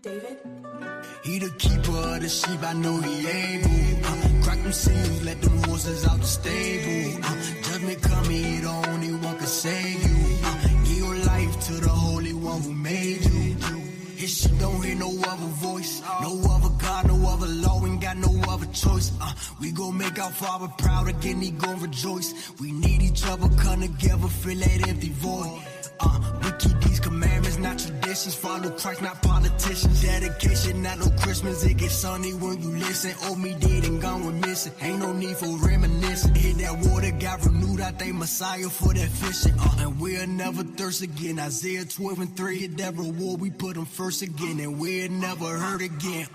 David? He the keeper of the sheep, I know he able. Crack them seals, let them horses out the stable. Judgment coming, he the only one can save you. Give your life to the Holy One who made you. His sheep don't hear no other voice, no other God, no other law, ain't got no other choice. We gon' make our Father proud again, he gon' rejoice. We need each other, come together, fill that empty void. We keep these commandments, not traditions. Follow Christ, not politicians. Dedication, not no Christmas. It gets sunny when you listen. Old me dead and gone with missing. Ain't no need for reminiscing. Hit that water, got renewed. I thank Messiah for that fishing. And we'll never thirst again. Isaiah 12:3. Hit that reward, we put him first again. And we'll never hurt again.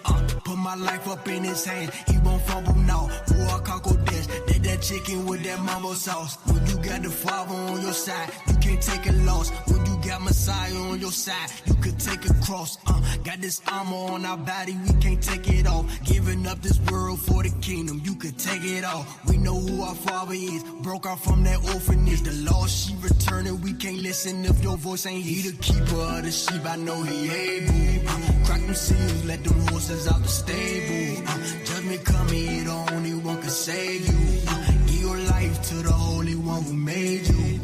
Put my life up in his hand. He won't fumble now. Ruach HaKodesh. That chicken with that mambo sauce. When you got the Father on your side, you can't take a loss. When you got Messiah on your side, you could take a cross. Got this armor on our body, we can't take it off. Giving up this world for the kingdom, you could take it all. We know who our Father is, broke out from that orphanage. The lost sheep returning, we can't listen if your voice ain't he the keeper of the sheep, I know he able. Crack them seals, let them horses out the stable. Judgment coming, he the only one can save you. Give your life to the Holy One who made you.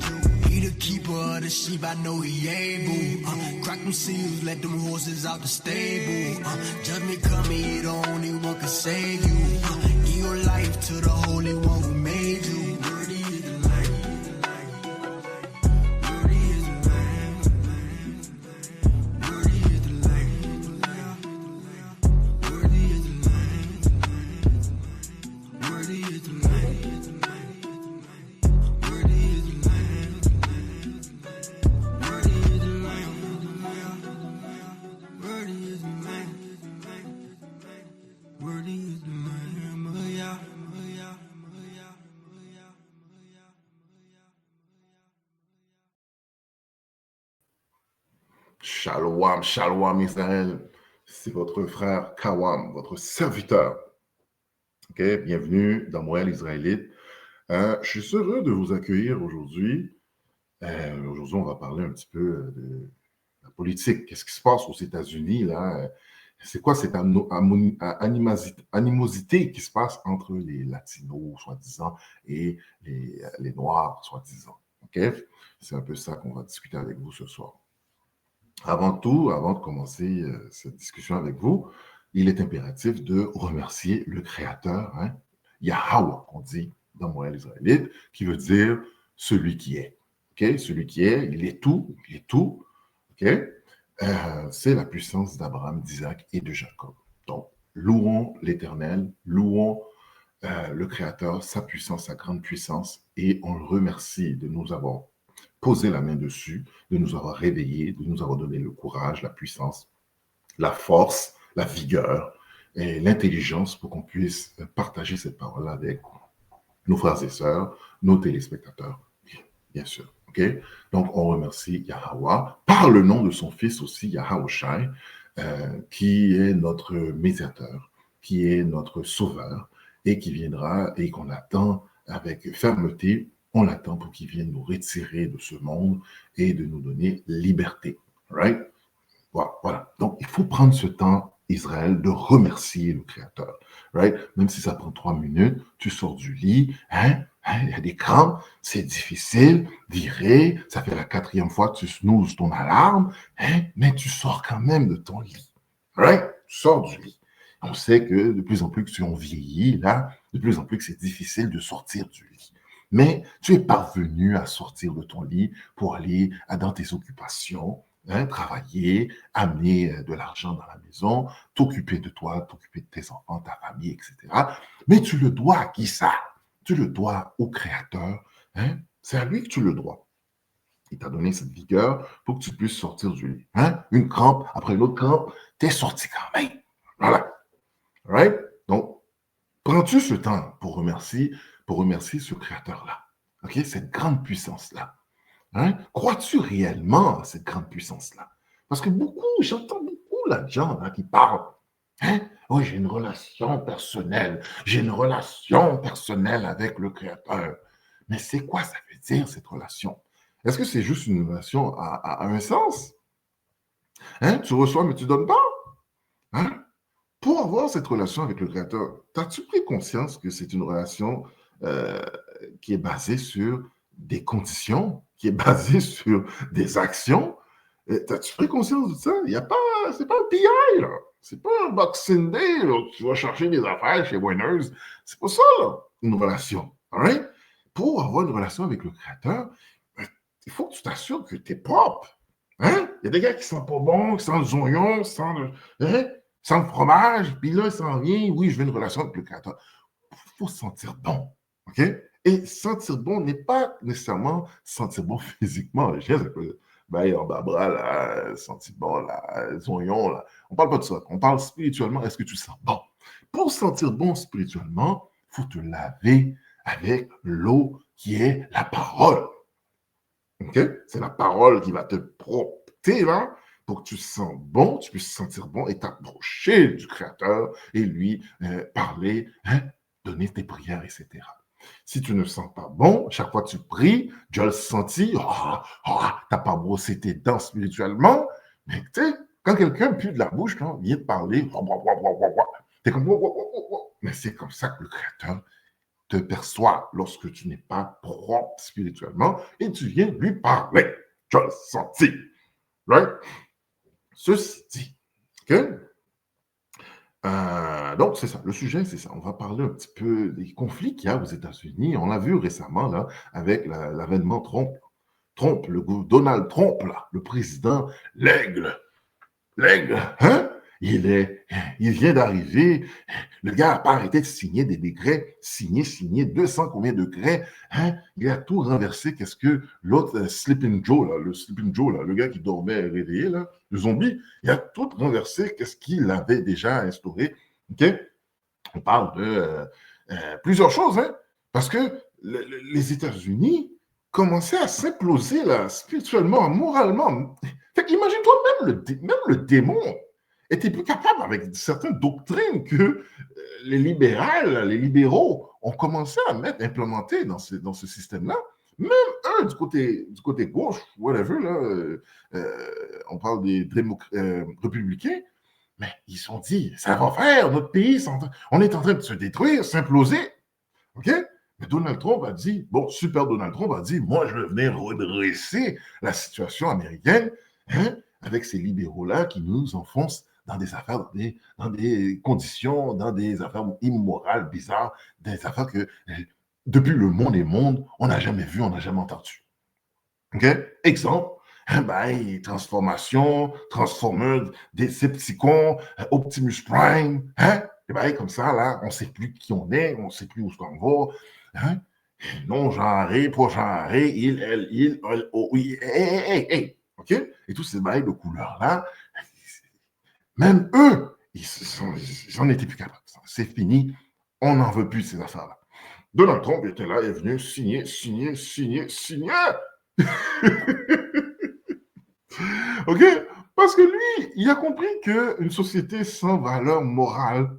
He the keeper of the sheep, I know he able. Crack them seals, let them horses out the stable. Judgment coming, he the only one can save you. Give your life to the Holy One who made you. Worthy is the Lamb. Worthy is the Lamb. Worthy is the Lamb. Worthy is the Lamb. Worthy is the Lamb. Shalom, shalom Israël, c'est votre frère Kawam, votre serviteur. Ok, bienvenue dans Montréal Israélite. Je suis heureux de vous accueillir aujourd'hui. Aujourd'hui, on va parler un petit peu de la politique. Qu'est-ce qui se passe aux États-Unis là? C'est quoi cette animosité qui se passe entre les Latinos, soi-disant, et les Noirs, soi-disant? Ok, c'est un peu ça qu'on va discuter avec vous ce soir. Avant tout, avant de commencer cette discussion avec vous, il est impératif de remercier le Créateur, Yahweh, qu'on dit dans Montréal Israélite, qui veut dire celui qui est. Okay? Celui qui est, il est tout. Okay? C'est la puissance d'Abraham, d'Isaac et de Jacob. Donc, louons l'Éternel, louons le Créateur, sa puissance, sa grande puissance, et on le remercie de nous avoir posé la main dessus, de nous avoir réveillés, de nous avoir donné le courage, la puissance, la force, la vigueur et l'intelligence pour qu'on puisse partager cette parole-là avec nos frères et sœurs, nos téléspectateurs, bien sûr. Okay? Donc, on remercie Yahweh par le nom de son fils aussi, Yahawashi, qui est notre médiateur, qui est notre sauveur et qui viendra et qu'on attend avec fermeté. On l'attend pour qu'il vienne nous retirer de ce monde et de nous donner liberté. Right? Voilà. Donc, il faut prendre ce temps, Israël, de remercier le Créateur. Right? Même si ça prend 3 minutes, tu sors du lit, il y a des crampes, c'est difficile, virer, ça fait la 4e fois que tu snoozes ton alarme, mais tu sors quand même de ton lit. Right? Tu sors du lit. On sait que de plus en plus que on vieillit, là, de plus en plus que c'est difficile de sortir du lit. Mais tu es parvenu à sortir de ton lit pour aller dans tes occupations, travailler, amener de l'argent dans la maison, t'occuper de toi, t'occuper de tes enfants, ta famille, etc. Mais tu le dois à qui ça? Tu le dois au Créateur. C'est à lui que tu le dois. Il t'a donné cette vigueur pour que tu puisses sortir du lit. Une crampe après une autre crampe, t'es sorti quand même. Voilà. Right? Donc, prends-tu ce temps pour remercier ce Créateur-là? OK? Cette grande puissance-là. Crois-tu réellement à cette grande puissance-là? Parce que j'entends beaucoup là, de gens là, qui parlent. Oh, j'ai une relation personnelle. J'ai une relation personnelle avec le Créateur. Mais c'est quoi ça veut dire, cette relation? Est-ce que c'est juste une relation à un sens? Hein? Tu reçois, mais tu ne donnes pas. Hein? Pour avoir cette relation avec le Créateur, as-tu pris conscience que c'est une relation euh, qui est basée sur des conditions, qui est basée sur des actions? As-tu pris conscience de ça? Il y a pas, c'est pas un PI, là. C'est pas un Boxing Day, là, où tu vas chercher des affaires chez Winners. C'est pas ça, là, une relation. All right? Pour avoir une relation avec le Créateur, il faut que tu t'assures que tu es propre. Hein? Il y a des gars qui sont pas bons, qui sentent le oignon, hein? Sans le fromage, puis là, il s'en vient, oui, je veux une relation avec le Créateur. Il faut se sentir bon, OK? Et sentir bon n'est pas nécessairement sentir bon physiquement. Je sais que, ben, en bas là, sentir bon, là, les oignons, là. On parle pas de ça. On parle spirituellement, est-ce que tu sens bon? Pour sentir bon spirituellement, il faut te laver avec l'eau qui est la parole. OK? C'est la parole qui va te propter, là, pour que tu te sentes bon, tu puisses te sentir bon et t'approcher du Créateur et lui parler, hein, donner tes prières, etc. Si tu ne sens pas bon, chaque fois que tu pries, tu as le senti, tu n'as pas brossé tes dents spirituellement, mais tu sais, quand quelqu'un pue de la bouche, là, vient te parler, t'es comme, mais c'est comme ça que le Créateur te perçoit lorsque tu n'es pas propre spirituellement et tu viens lui parler. Tu as le senti. Right? Ceci dit, okay? Donc, c'est ça. Le sujet, c'est ça. On va parler un petit peu des conflits qu'il y a aux États-Unis. On l'a vu récemment là, avec l'avènement Trump. Trump, Donald Trump, là, le président, l'aigle. L'aigle, hein? Il vient d'arriver. Le gars n'a pas arrêté de signer des décrets. Signer, 200 combien de décrets. Hein? Il a tout renversé. Qu'est-ce que l'autre, Sleeping Joe, là, le Sleeping Joe, là, le gars qui dormait réveillé, là, le zombie, il a tout renversé. Qu'est-ce qu'il avait déjà instauré. OK? On parle de plusieurs choses, hein? Parce que les États-Unis commençaient à s'imploser là, spirituellement, moralement. Fait qu'imagine-toi, même le démon était plus capable avec certaines doctrines que les libéraux ont commencé à implémenter dans ce système-là. Même eux, du côté gauche, whatever, là, on parle des républicains, mais ils ont dit, ça va faire, notre pays, on est en train de se détruire, s'imploser. OK? Mais Donald Trump a dit, bon, super Donald Trump a dit, moi, je vais venir redresser la situation américaine, hein, avec ces libéraux-là qui nous enfoncent dans des affaires, dans des conditions, dans des affaires immorales, bizarres, des affaires que, depuis le monde et monde, on n'a jamais vu, on n'a jamais entendu. OK? Exemple, ben, transformation, Transformers, Decepticons, Optimus Prime, hein? Et ben, comme ça, là, on ne sait plus qui on est, on ne sait plus où on va, hein? Non-genré, pas-genré, il, oh, oui, hey. OK? Et tous ces bails de couleurs-là, même eux, ils en étaient plus capables. C'est fini, on n'en veut plus de ces affaires-là. Donald Trump était là, il est venu signer. OK? Parce que lui, il a compris qu'une société sans valeur morale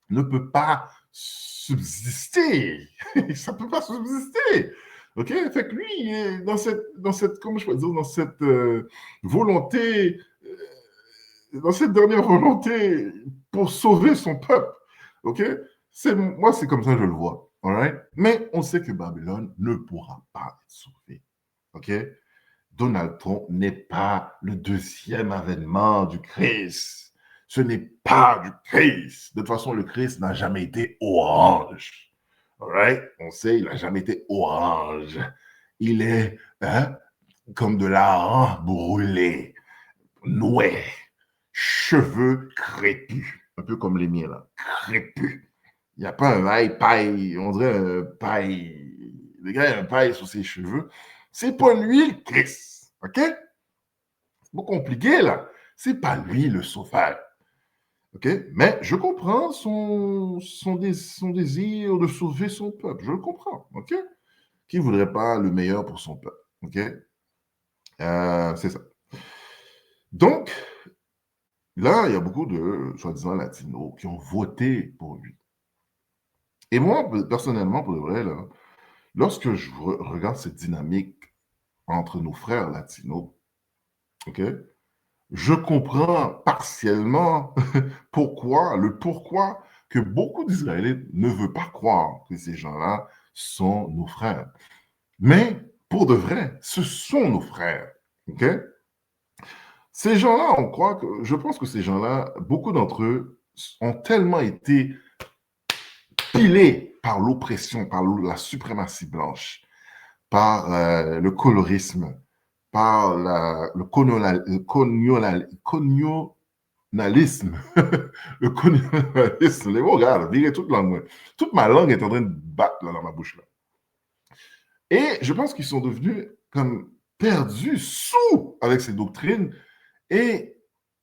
ne peut pas subsister. Ça ne peut pas subsister. OK? Fait que lui, dans cette comment je peux dire, dans cette volonté, dans cette dernière volonté pour sauver son peuple. OK? Moi, c'est comme ça que je le vois. All right? Mais on sait que Babylone ne pourra pas être sauvée. OK? Donald Trump n'est pas le deuxième avènement du Christ. Ce n'est pas du Christ. De toute façon, le Christ n'a jamais été orange. Right? On sait, il n'a jamais été orange. Il est comme de l'hareng brûlé, noué, cheveux crépus, un peu comme les miens là, crépus. Il n'y a pas un paille, on dirait un paille. Le gars a un paille sur ses cheveux. C'est pas lui le Christ. OK? C'est pas compliqué, là. C'est pas lui le sauveur. OK? Mais je comprends son désir de sauver son peuple. Je le comprends. OK? Qui ne voudrait pas le meilleur pour son peuple? OK? C'est ça. Donc, là, il y a beaucoup de, soi-disant, latinos qui ont voté pour lui. Et moi, personnellement, pour de vrai, là, lorsque je regarde cette dynamique entre nos frères latinos, ok? Je comprends partiellement pourquoi que beaucoup d'Israélites ne veulent pas croire que ces gens-là sont nos frères. Mais pour de vrai, ce sont nos frères. OK? Ces gens-là, je pense que ces gens-là, beaucoup d'entre eux ont tellement été pilés par l'oppression, par la suprématie blanche, par le colorisme, par le colonialisme. Le colonialisme. Les mots, regarde, virez toute langue. Toute ma langue est en train de battre là, dans ma bouche. Là. Et je pense qu'ils sont devenus comme perdus, sous avec ces doctrines et,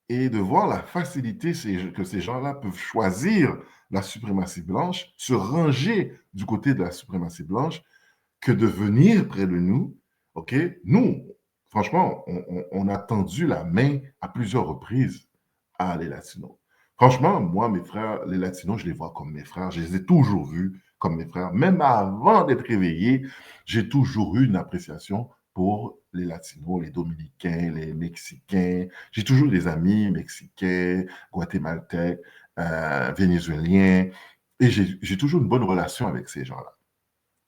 et de voir la facilité que ces gens-là peuvent choisir la suprématie blanche, se ranger du côté de la suprématie blanche, que de venir près de nous. OK? Nous, franchement, on a tendu la main à plusieurs reprises à les Latinos. Franchement, moi, mes frères, les Latinos, je les vois comme mes frères. Je les ai toujours vus comme mes frères. Même avant d'être réveillé, j'ai toujours eu une appréciation pour les Latinos, les Dominicains, les Mexicains. J'ai toujours des amis mexicains, guatémaltèques, vénézuéliens. Et j'ai toujours une bonne relation avec ces gens-là.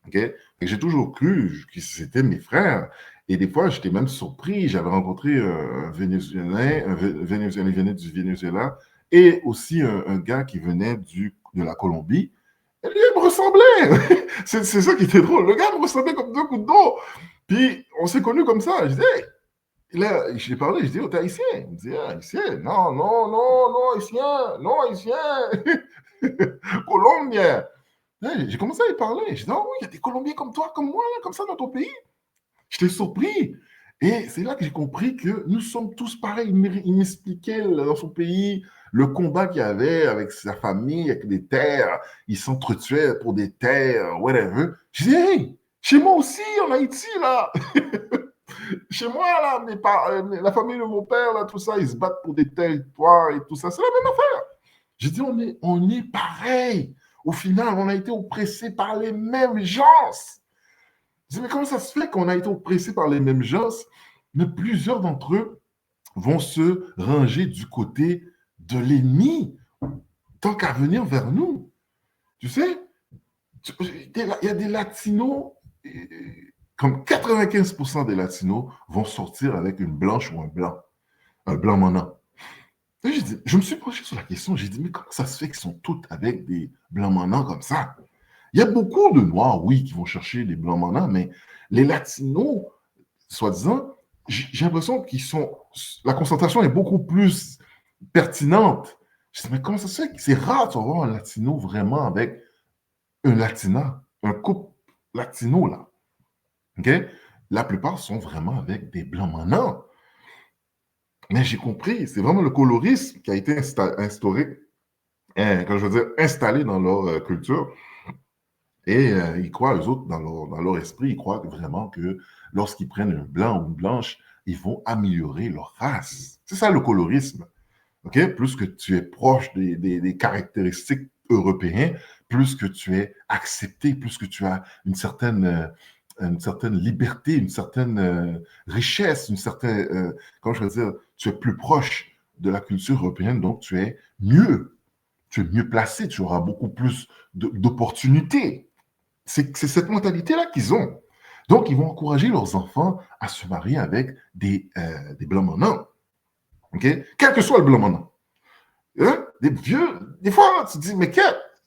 Okay? J'ai toujours cru que c'était mes frères. Et des fois, j'étais même surpris. J'avais rencontré un Vénézuélien qui venait du Venezuela et aussi un gars qui venait de la Colombie. Et lui, il me ressemblait. C'est ça qui était drôle. Le gars me ressemblait comme deux coups d'eau. Puis, on s'est connus comme ça. Je disais, là, je lui ai parlé, je dis, oh, t'es haïtien. Il me dit, ah, haïtien. Non, non, non, non, haïtien. Non, haïtien. Colombien. J'ai commencé à lui parler. J'ai dit, oh oui, il y a des Colombiens comme toi, comme moi, là, comme ça dans ton pays. J'étais surpris. Et c'est là que j'ai compris que nous sommes tous pareils. Il m'expliquait dans son pays le combat qu'il y avait avec sa famille, avec des terres. Ils s'entretuaient pour des terres, whatever. Je dis, hey, chez moi aussi, en Haïti, là. Chez moi, là, la famille de mon père, là, tout ça, ils se battent pour des territoires et tout ça. C'est la même affaire. J'ai dit, on est pareil. Au final, on a été oppressés par les mêmes gens. Je dis, mais comment ça se fait qu'on a été oppressés par les mêmes gens, mais plusieurs d'entre eux vont se ranger du côté de l'ennemi, tant qu'à venir vers nous. Tu sais, il y a des Latinos, comme 95% des Latinos vont sortir avec une blanche ou un blanc manant. Je me suis penché sur la question, j'ai dit, mais comment ça se fait qu'ils sont tous avec des blancs manants comme ça? Il y a beaucoup de Noirs, oui, qui vont chercher les blancs manants, mais les Latinos, soi-disant, j'ai l'impression la concentration est beaucoup plus pertinente. Je dis, mais comment ça se fait? C'est rare de voir un Latino vraiment avec un Latina, un couple latino, là. OK? La plupart sont vraiment avec des blancs manants. Mais j'ai compris, c'est vraiment le colorisme qui a été instauré, quand je veux dire, installé dans leur culture. Et ils croient, eux autres, dans leur esprit, ils croient vraiment que lorsqu'ils prennent un blanc ou une blanche, ils vont améliorer leur race. C'est ça le colorisme. OK? Plus que tu es proche des caractéristiques européennes, plus que tu es accepté, plus que tu as une certaine liberté, une certaine richesse, comment je veux dire, tu es plus proche de la culture européenne, donc tu es mieux placé, tu auras beaucoup plus d'opportunités. C'est cette mentalité-là qu'ils ont. Donc, ils vont encourager leurs enfants à se marier avec des blancs manants. OK? Quel que soit le blanc manant. Hein? Des vieux, des fois, tu te dis, mais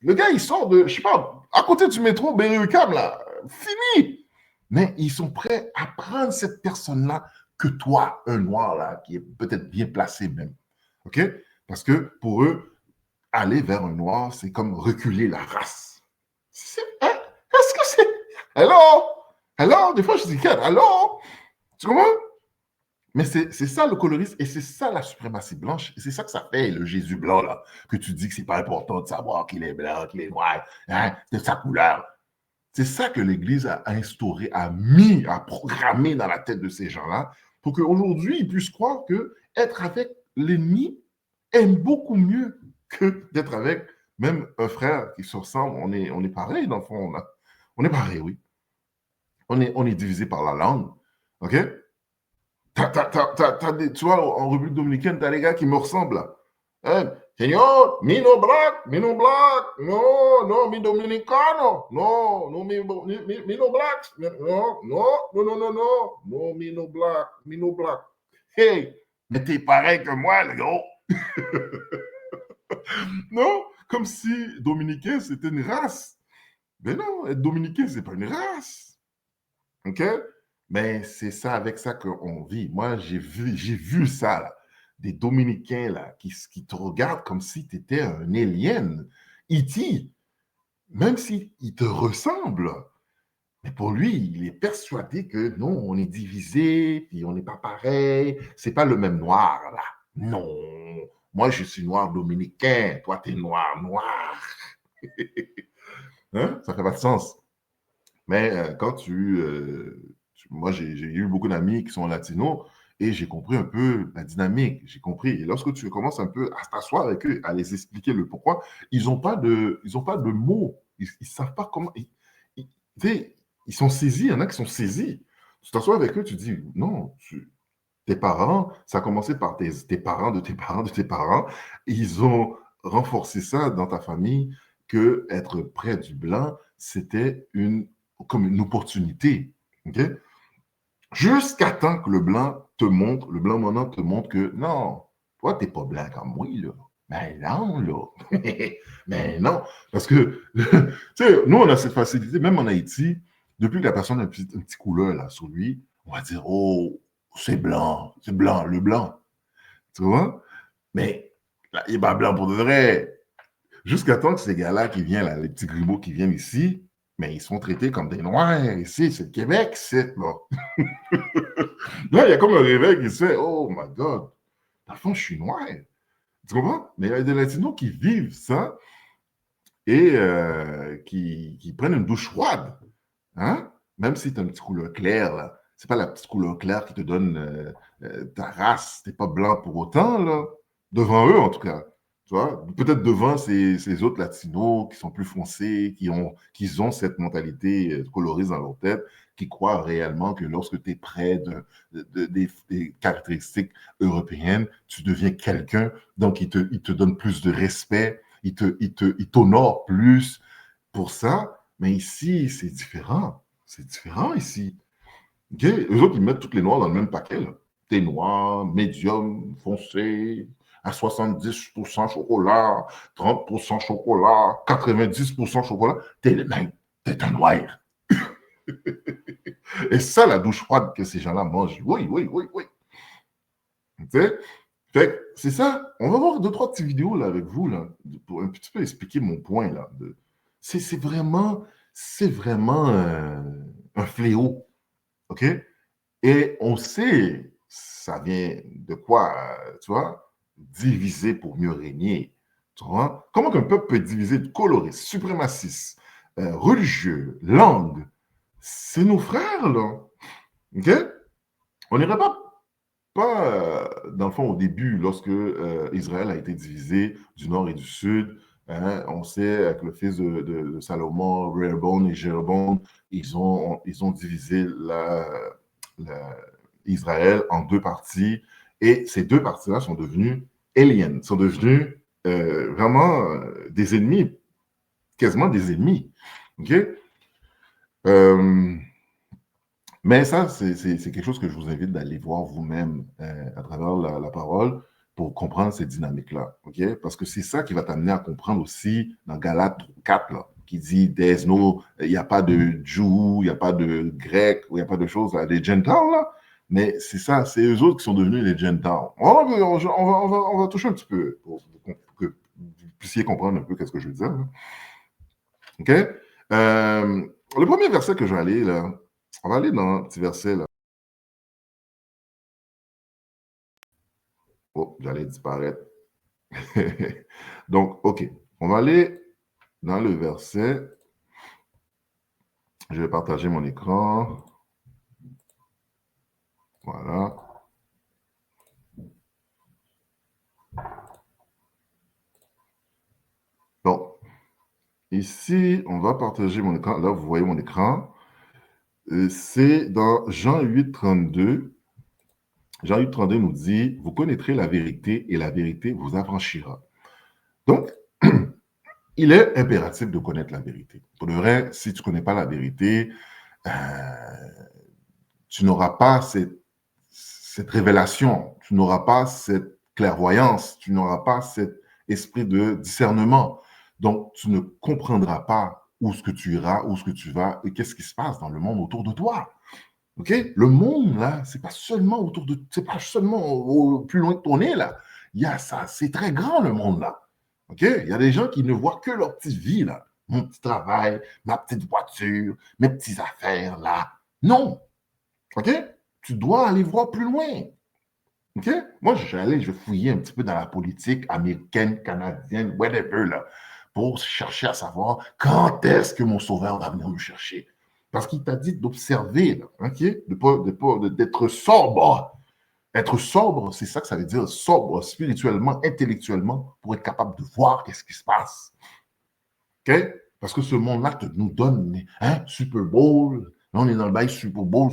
le gars, il sort de, je sais pas, à côté du métro Berry-UQAM, là, fini. Mais ils sont prêts à prendre cette personne-là que toi, un noir, là, qui est peut-être bien placé même. OK? Parce que pour eux, aller vers un noir, c'est comme reculer la race. Hein? Est-ce que c'est... Hello? Des fois, je dis, allô? Tu comprends? Mais c'est ça le colorisme et c'est ça la suprématie blanche. Et c'est ça que ça fait, le Jésus blanc, là, que tu dis que c'est pas important de savoir qu'il est blanc, qu'il est noir, hein, de sa couleur. C'est ça que l'Église a instauré, a programmé dans la tête de ces gens-là pour qu'aujourd'hui, ils puissent croire que être avec l'ennemi est beaucoup mieux que d'être avec même un frère qui se ressemble. On est pareil, dans le fond. On est pareil, oui. On est divisé par la langue. OK? Tu vois, en République dominicaine, tu as les gars qui me ressemblent. Là. Hein? Señor, mi no black, no, no, mi dominicano, no, no, mi no black, no, no, no, no, no, no, no, mi no black. Hey, mais t'es pareil que moi, le gros. Non, comme si dominicain, c'était une race. Mais non, être dominicain, c'est pas une race. OK? Mais c'est ça, avec ça qu'on vit. Moi, j'ai vu ça, là. Des Dominicains, là, qui te regardent comme si tu étais un alien. E.T., même s'il te ressemble. Mais pour lui, il est persuadé que non, on est divisé, puis on n'est pas pareil. C'est pas le même noir, là. Non. Moi, je suis noir dominicain. Toi, tu es noir, noir. Hein? Ça fait pas de sens. Mais quand moi, j'ai eu beaucoup d'amis qui sont latinos et j'ai compris un peu la dynamique. J'ai compris. Et lorsque tu commences un peu à t'asseoir avec eux, à les expliquer le pourquoi, ils n'ont pas de mots. Ils ne savent pas comment. Tu sais, ils sont saisis. Il y en a qui sont saisis. Tu t'assois avec eux, tu dis non, tes parents, ça a commencé par tes parents, de tes parents, de tes parents. Ils ont renforcé ça dans ta famille que être près du blanc, c'était comme une opportunité. OK? Jusqu'à temps que le blanc le blanc maintenant te montre que non, toi, tu n'es pas blanc comme moi, là. Mais non, là. Mais non. Parce que, tu sais, nous, on a cette facilité, même en Haïti, depuis que la personne a un petit couleur là sur lui, on va dire, oh, c'est blanc, le blanc. Tu vois? Mais là, il n'est pas blanc pour de vrai. Jusqu'à temps que ces gars-là qui viennent, là, les petits gribots qui viennent ici, mais ils sont traités comme des Noirs ici, c'est le Québec, c'est là. Là, il y a comme un réveil qui se fait, oh my God, dans le fond, je suis noir. Tu comprends? Mais il y a des Latinos qui vivent ça et qui prennent une douche froide. Hein? Même si tu as une petite couleur claire, là. C'est pas la petite couleur claire qui te donne ta race. Tu n'es pas blanc pour autant, là. Devant eux, en tout cas. Tu vois? Peut-être devant ces autres latinos qui sont plus foncés, qui ont cette mentalité colorée dans leur tête, qui croient réellement que lorsque tu es près des caractéristiques européennes, tu deviens quelqu'un. Donc, ils te donnent plus de respect, ils t'honorent plus pour ça. Mais ici, c'est différent. C'est différent ici. Okay? Eux autres, ils mettent toutes les noirs dans le même paquet. Là. T'es noir, médium, foncé, à 70% chocolat, 30% chocolat, 90% chocolat. T'es un noir. Et ça, la douche froide que ces gens-là mangent. Oui, oui, oui, oui. Okay? Fait c'est ça. On va voir deux, trois petites vidéos là, avec vous là, pour un petit peu expliquer mon point. Là. C'est vraiment, un fléau. OK? Et on sait, ça vient de quoi, tu vois? Diviser pour mieux régner. Tu vois? Comment qu'un peuple peut être divisé, coloré, suprémaciste, religieux, langue? C'est nos frères, là. OK? On n'irait pas dans le fond, au début, lorsque Israël a été divisé du nord et du sud, hein, on sait avec le fils de Salomon, Rehoboam et Jéroboam, ils ont divisé Israël en deux parties. Et ces deux parties-là sont devenues aliens, sont devenues vraiment des ennemis, quasiment des ennemis. OK? Euh, mais ça, c'est quelque chose que je vous invite d'aller voir vous-même à travers la parole pour comprendre ces dynamiques-là. OK? Parce que c'est ça qui va t'amener à comprendre aussi dans Galates 4, là, qui dit il n'y a pas de Jew, il n'y a pas de Grec, il n'y a pas de choses, là, des Gentiles, là. Mais c'est ça, c'est eux autres qui sont devenus les Gentiles. On va toucher un petit peu pour que vous puissiez comprendre un peu qu'est-ce que je veux dire. Là. OK? Le premier verset que je vais aller, là, on va aller dans un petit verset, là. Oh, j'allais disparaître. Donc, OK. On va aller dans le verset. Je vais partager mon écran. Voilà. Donc, ici, on va partager mon écran. Là, vous voyez mon écran. C'est dans Jean 8, 32. Jean 8, 32 nous dit, vous connaîtrez la vérité et la vérité vous affranchira. Donc, il est impératif de connaître la vérité. Pour le vrai, si tu ne connais pas la vérité, tu n'auras pas cette révélation, tu n'auras pas cette clairvoyance, tu n'auras pas cet esprit de discernement. Donc, tu ne comprendras pas où ce que tu iras, où ce que tu vas et qu'est-ce qui se passe dans le monde autour de toi. OK? Le monde, là, c'est pas seulement autour de, c'est pas seulement au plus loin de ton nez, là. Il y a ça, c'est très grand, le monde, là. OK? Il y a des gens qui ne voient que leur petite vie, là. Mon petit travail, ma petite voiture, mes petites affaires, là. Non. OK? Tu dois aller voir plus loin. OK? Moi, je vais fouiller un petit peu dans la politique américaine, canadienne, whatever, là, pour chercher à savoir quand est-ce que mon sauveur va venir me chercher. Parce qu'il t'a dit d'observer, OK? D'être sobre. Être sobre, c'est ça que ça veut dire, sobre spirituellement, intellectuellement, pour être capable de voir qu'est-ce qui se passe. OK? Parce que ce monde-là nous donne Super Bowl. Là, on est dans le bail Super Bowl.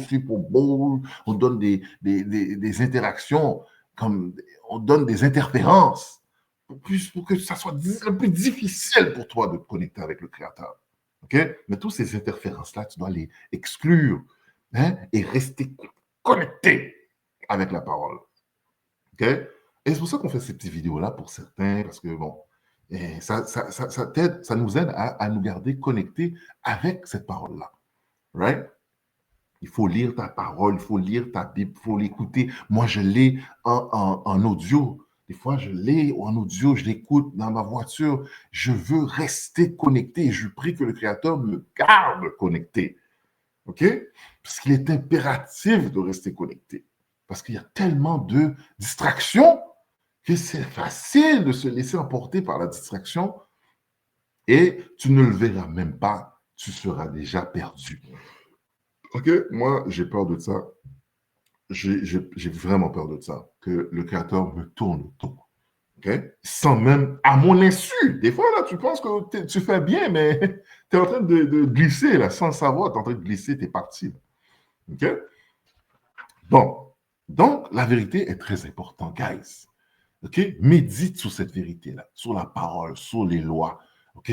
On donne des interactions, comme on donne des interférences pour que ça soit le plus difficile pour toi de te connecter avec le Créateur. OK? Mais toutes ces interférences-là, tu dois les exclure et rester connecté avec la parole. OK? Et c'est pour ça qu'on fait ces petites vidéos-là pour certains, parce que, bon, et ça nous aide à nous garder connectés avec cette parole-là. Right? Il faut lire ta parole, il faut lire ta Bible, il faut l'écouter. Moi, je l'ai en audio. Des fois, je l'ai en audio, je l'écoute dans ma voiture. Je veux rester connecté. Je prie que le Créateur me garde connecté. OK? Parce qu'il est impératif de rester connecté. Parce qu'il y a tellement de distractions que c'est facile de se laisser emporter par la distraction et tu ne le verras même pas. Tu seras déjà perdu. OK? Moi, j'ai peur de ça. J'ai vraiment peur de ça, que le Créateur me tourne autour. OK? Sans même, à mon insu. Des fois, là, tu penses que tu fais bien, mais tu es en train de glisser, là, sans le savoir, tu es en train de glisser, tu es parti. OK? Bon, donc, la vérité est très importante, guys. OK? Médite sur cette vérité-là, sur la parole, sur les lois. OK?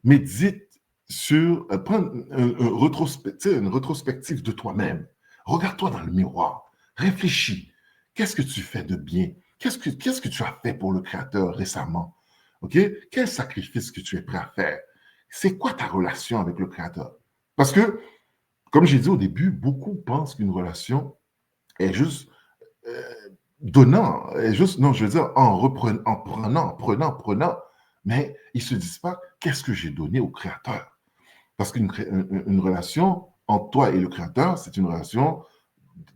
Médite sur, prends une rétrospective de toi-même. Regarde-toi dans le miroir. Réfléchis. Qu'est-ce que tu fais de bien? Qu'est-ce que tu as fait pour le Créateur récemment? OK? Quel sacrifice que tu es prêt à faire? C'est quoi ta relation avec le Créateur? Parce que, comme j'ai dit au début, beaucoup pensent qu'une relation est juste donnant, est juste, non, je veux dire, en prenant, mais ils ne se disent pas qu'est-ce que j'ai donné au Créateur. Parce qu'une relation entre toi et le Créateur, c'est une relation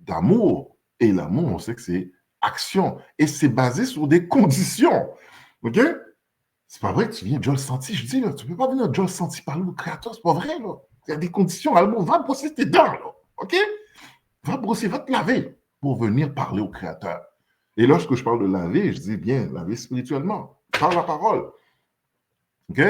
d'amour. Et l'amour, on sait que c'est action. Et c'est basé sur des conditions. OK? C'est pas vrai que tu viens Joel Senti. Je dis, là, tu ne peux pas venir Joel Senti parler au Créateur. C'est pas vrai, là. Il y a des conditions. Alors, va brosser tes dents, là. OK? Va brosser, va te laver pour venir parler au Créateur. Et lorsque je parle de laver, je dis bien laver spirituellement, par la parole. OK?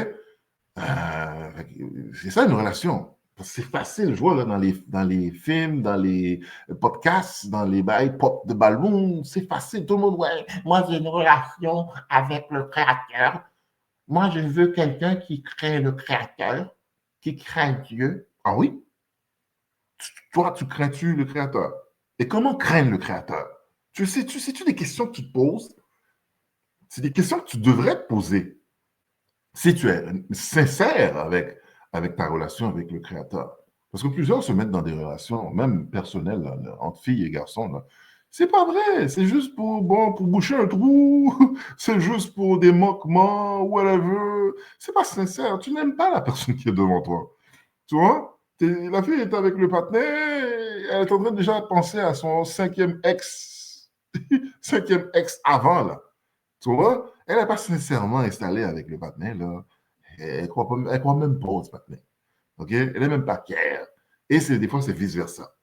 C'est ça une relation. C'est facile, je vois là, dans les films, dans les podcasts, dans les bails pop de ballon, c'est facile. Tout le monde, ouais, moi j'ai une relation avec le Créateur. Moi, je veux quelqu'un qui crée le Créateur, qui craint Dieu. Ah oui? Toi, tu crains-tu le Créateur? Et comment craindre le Créateur? Sais-tu des questions que tu te poses? C'est des questions que tu devrais te poser si tu es sincère avec ta relation avec le Créateur. Parce que plusieurs se mettent dans des relations, même personnelles, là, entre filles et garçons. Là. C'est pas vrai, c'est juste pour boucher un trou, c'est juste pour des moquements, whatever. C'est pas sincère, tu n'aimes pas la personne qui est devant toi. Tu vois? La fille est avec le partenaire, elle est en train déjà de penser à son cinquième ex, cinquième ex avant, là. Tu vois? Elle n'est pas sincèrement installée avec le partenaire, là. Elle ne croit même pas au partenaire. OK? Elle n'est même pas fière. Et des fois, c'est vice-versa.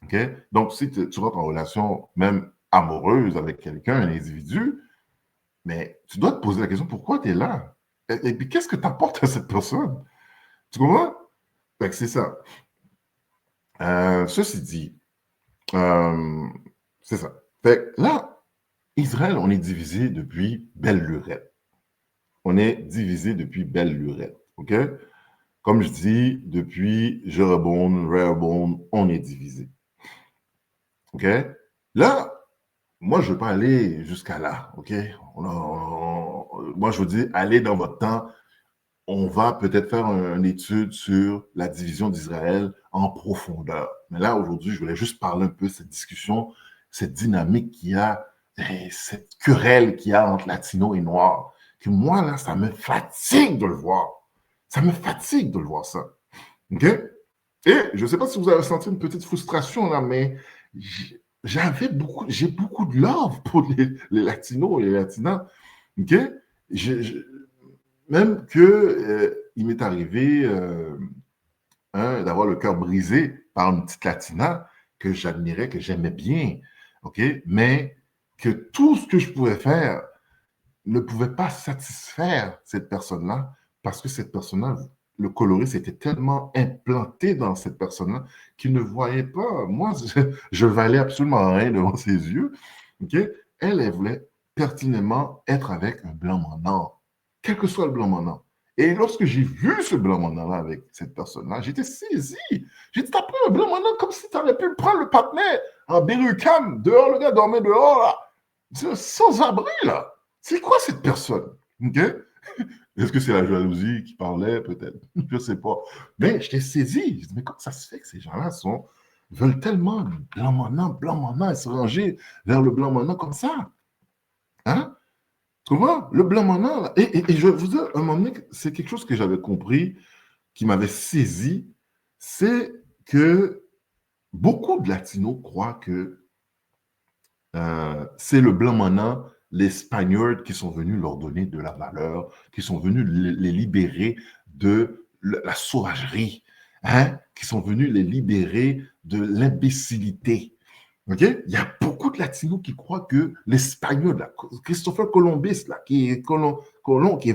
OK? Donc, si tu rentres en relation même amoureuse avec quelqu'un, un individu, mais tu dois te poser la question, pourquoi tu es là? Et puis, qu'est-ce que tu apportes à cette personne? Tu comprends? Fait que c'est ça. Ceci dit, c'est ça. Fait que là, Israël, on est divisé depuis belle lurette. On est divisé depuis belle lurette. OK? Comme je dis, depuis Jéroboam, Rehoboam, on est divisé. OK? Là, moi, je ne veux pas aller jusqu'à là. OK? Moi, je vous dis, allez dans votre temps. On va peut-être faire une étude sur la division d'Israël en profondeur. Mais là, aujourd'hui, je voulais juste parler un peu de cette discussion, cette dynamique qu'il y a, cette querelle qu'il y a entre latinos et noirs, que moi, là, ça me fatigue de le voir. Ça me fatigue de le voir, ça. OK? Et je ne sais pas si vous avez senti une petite frustration, là, mais j'ai beaucoup de love pour les latinos et les latinas. OK? Même que il m'est arrivé d'avoir le cœur brisé par une petite latina que j'admirais, que j'aimais bien, OK? Mais que tout ce que je pouvais faire ne pouvait pas satisfaire cette personne-là parce que cette personne-là, le coloriste était tellement implanté dans cette personne-là qu'il ne voyait pas. Moi, je valais absolument rien devant ses yeux, OK? Elle voulait pertinemment être avec un blanc mandant, quel que soit le blanc mandant. Et lorsque j'ai vu ce blanc mandant-là avec cette personne-là, j'étais saisi. J'ai dit, t'as pris un blanc mandant comme si tu aurais pu prendre le partenaire en berrucam, dehors, le gars dormait dehors, là. Sans abri, là. C'est quoi cette personne? OK? Est-ce que c'est la jalousie qui parlait, peut-être? Je ne sais pas. Mais j'étais saisi. Je dis, mais comment ça se fait que ces gens-là veulent tellement blanc mandant, et se ranger vers le blanc mandant comme ça? Hein? Tu vois? Le blanc mandant, là. Et je vous dis, à un moment donné, c'est quelque chose que j'avais compris, qui m'avait saisi, c'est que beaucoup de latinos croient que c'est le blanc mandant, les Spaniards qui sont venus leur donner de la valeur, qui sont venus les libérer de la sauvagerie, hein? Qui sont venus les libérer de l'imbécilité. OK? Il y a beaucoup de latinos qui croient que l'Espagnol, là, Christopher Columbus, là, qui est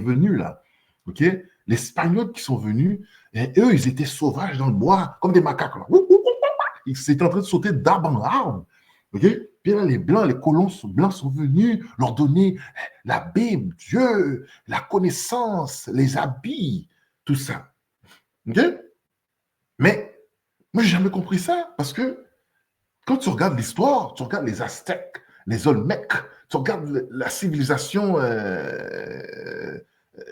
venu là, OK? Les Espagnols qui sont venus, et eux, ils étaient sauvages dans le bois, comme des macaques. Là. Ils étaient en train de sauter d'arbre en arbre. OK? Puis là, les Blancs, les colons blancs sont venus leur donner la Bible, Dieu, la connaissance, les habits, tout ça. OK? Mais moi, j'ai jamais compris ça parce que quand tu regardes l'histoire, tu regardes les Aztèques, les Olmecs, tu regardes la civilisation,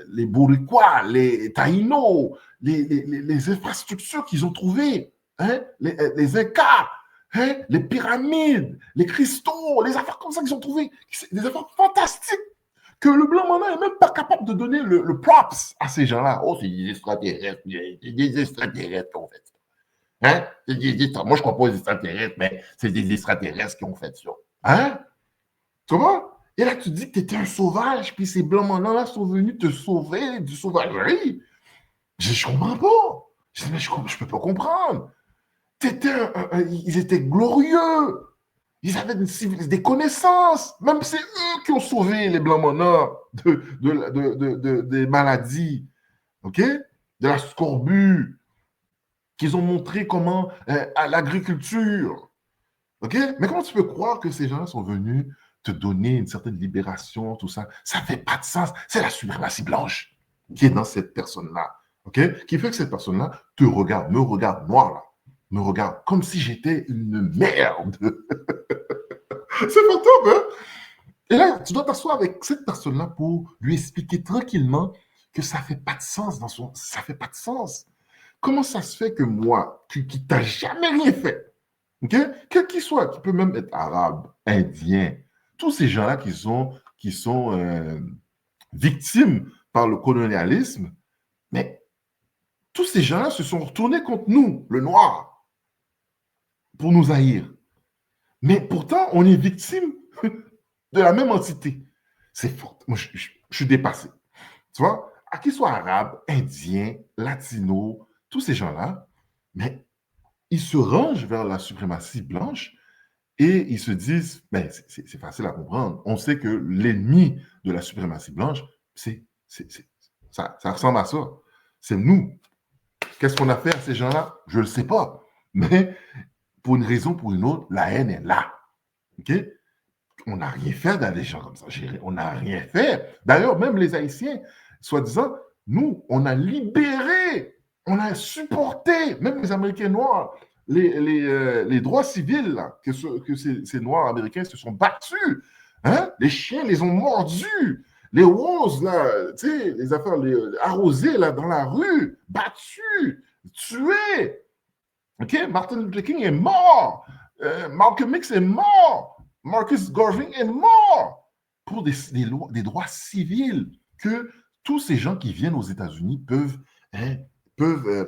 les Boricuas, les Taïnos, les infrastructures qu'ils ont trouvées, hein, les Incas, hein, les pyramides, les cristaux, les affaires comme ça qu'ils ont trouvées, des affaires fantastiques que le blanc mandant n'est même pas capable de donner le props à ces gens-là. Oh, c'est des extraterrestres qui ont fait ça. Hein? Moi, je ne crois pas aux extraterrestres, mais c'est des extraterrestres qui ont fait ça. Hein? Tu vois? Et là, tu dis que tu étais un sauvage, puis ces blancs mandants-là sont venus te sauver du sauvagerie. Je ne comprends pas. Je dis, mais je ne peux pas comprendre. Ils étaient glorieux. Ils avaient des connaissances. Même c'est eux qui ont sauvé les blancs mandants des maladies. OK? De la scorbut. Qu'ils ont montré comment à l'agriculture. OK? Mais comment tu peux croire que ces gens-là sont venus te donner une certaine libération, tout ça? Ça ne fait pas de sens. C'est la suprématie blanche qui est dans cette personne-là. OK? Qui fait que cette personne-là me regarde noir, là. Me regarde comme si j'étais une merde. C'est fantôme, hein? Et là, tu dois t'asseoir avec cette personne-là pour lui expliquer tranquillement que ça ne fait pas de sens ça ne fait pas de sens. Comment ça se fait que moi, qui t'a jamais rien fait, OK? Quel qu'il soit, qui peut même être arabe, indien, tous ces gens-là qui sont victimes par le colonialisme, mais tous ces gens-là se sont retournés contre nous, le noir, pour nous haïr. Mais pourtant, on est victime de la même entité. C'est fort. Moi, je suis dépassé. Tu vois? À qui soit arabe, indien, latino, tous ces gens-là, mais ils se rangent vers la suprématie blanche et ils se disent, ben, c'est facile à comprendre. On sait que l'ennemi de la suprématie blanche, ça ressemble à ça. C'est nous. Qu'est-ce qu'on a fait à ces gens-là? Je ne le sais pas. Mais pour une raison ou pour une autre, la haine est là. OK? On n'a rien fait dans des gens comme ça. On n'a rien fait. D'ailleurs, même les Haïtiens, soi-disant, nous, on a libéré, on a supporté, même les Américains noirs, les droits civils là, que ces Noirs américains se sont battus. Hein? Les chiens les ont mordus. Les roses, là, tu sais, les affaires, arrosées là, dans la rue, battus, tués. OK? Martin Luther King est mort. Malcolm X est mort. Marcus Garvey est mort pour des droits civils que tous ces gens qui viennent aux États-Unis peuvent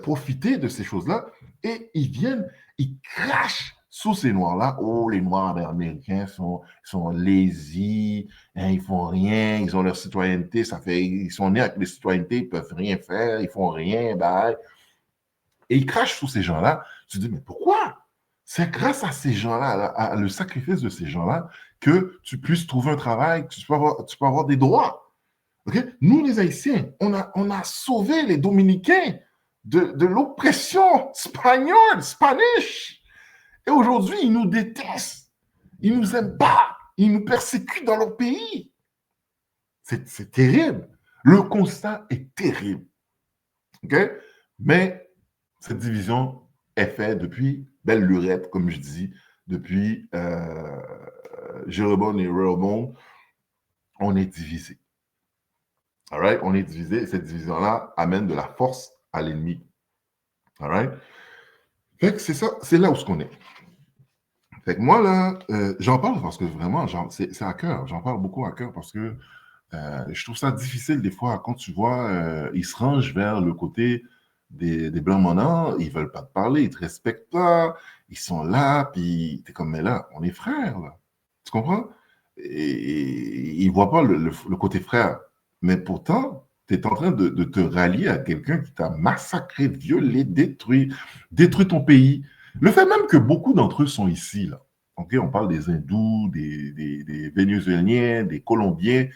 profiter de ces choses-là et ils crachent sous ces Noirs-là. Oh, les Noirs américains sont lazy, ils font rien, ils ont leur citoyenneté, ils sont nés avec les citoyennetés, ils peuvent rien faire, ils font rien, bah. Et ils crachent sous ces gens-là. Tu te dis, mais pourquoi? C'est grâce à ces gens-là, à le sacrifice de ces gens-là, que tu puisses trouver un travail, que tu peux avoir des droits. Okay? Nous, les Haïtiens, on a sauvé les Dominicains de l'oppression espagnole, spanish. Et aujourd'hui, ils nous détestent. Ils ne nous aiment pas. Ils nous persécutent dans leur pays. C'est terrible. Le constat est terrible. Okay? Mais cette division est faite depuis belle lurette, comme je dis, depuis Jéroboam et Rehoboam. On est divisé. All right? On est divisé. Cette division-là amène de la force à l'ennemi. All right? Fait que c'est ça, c'est là où ce qu'on est. Fait que moi, là, j'en parle parce que vraiment, c'est à cœur. J'en parle beaucoup à cœur parce que je trouve ça difficile des fois quand tu vois, ils se rangent vers le côté des Blancs monants, ils ne veulent pas te parler, ils ne te respectent pas, ils sont là, puis tu es comme, mais là, on est frères, là. Tu comprends? Et ils ne voient pas le côté frère. Mais pourtant, tu es en train de te rallier à quelqu'un qui t'a massacré, violé, détruit ton pays. Le fait même que beaucoup d'entre eux sont ici, là. OK, on parle des Hindous, des Vénézuéliens, des Colombiens,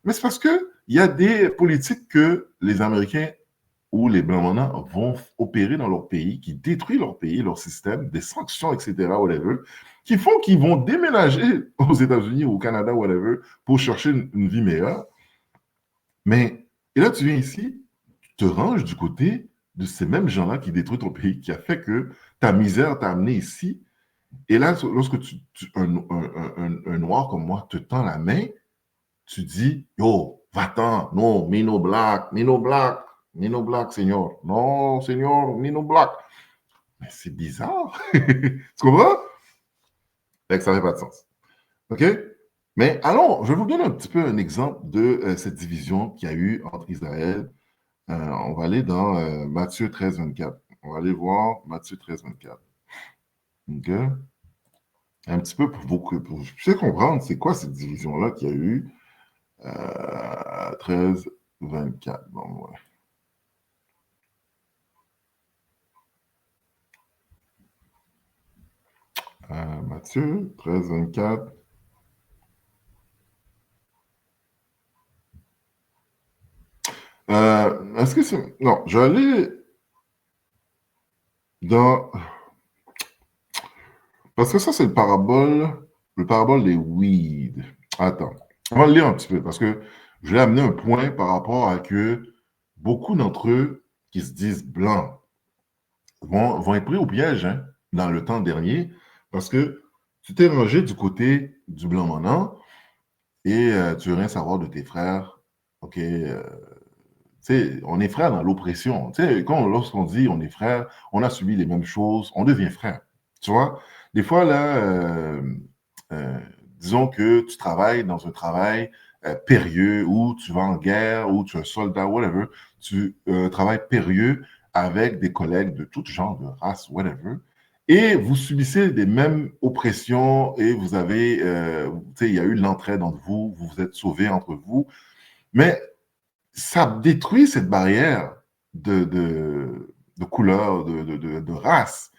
mais c'est parce qu'il y a des politiques que les Américains ou les Blancs monants vont opérer dans leur pays, qui détruisent leur pays, leur système, des sanctions, etc., whatever, qui font qu'ils vont déménager aux États-Unis ou au Canada, whatever, pour chercher une vie meilleure. Mais, et là, tu viens ici, tu te ranges du côté de ces mêmes gens-là qui détruisent ton pays, qui a fait que ta misère t'a amené ici. Et là, lorsque un Noir comme moi te tend la main, tu dis, yo, va-t'en, non, me no black, me no black, me no black, Seigneur. Non, Seigneur, me no black. Mais c'est bizarre. Tu comprends? Fait que ça fait pas de sens. OK? Mais allons, je vais vous donner un petit peu un exemple de cette division qu'il y a eu entre Israël. On va aller dans Matthieu 13, 24. On va aller voir Matthieu 13, 24. OK? Un petit peu pour vous puissiez comprendre c'est quoi cette division-là qu'il y a eu. 13, 24. Bon, ouais. Matthieu 13, 24. Est-ce que c'est... Non, je vais aller dans... Parce que ça, c'est le parabole des weeds. Attends, on va le lire un petit peu parce que je vais amener un point par rapport à que beaucoup d'entre eux qui se disent blancs vont être pris au piège dans le temps dernier parce que tu t'es rangé du côté du blanc monant et tu veux rien savoir de tes frères. OK, on est frères dans l'oppression. Lorsqu'on dit on est frères, on a subi les mêmes choses, on devient frères. Tu vois? Des fois, là, disons que tu travailles dans un travail périlleux ou tu vas en guerre ou tu es un soldat, whatever. Tu travailles périlleux avec des collègues de tout genre, de race, whatever. Et vous subissez des mêmes oppressions et vous avez, il y a eu l'entraide entre vous, vous vous êtes sauvés entre vous. Mais ça détruit cette barrière de couleur, de race.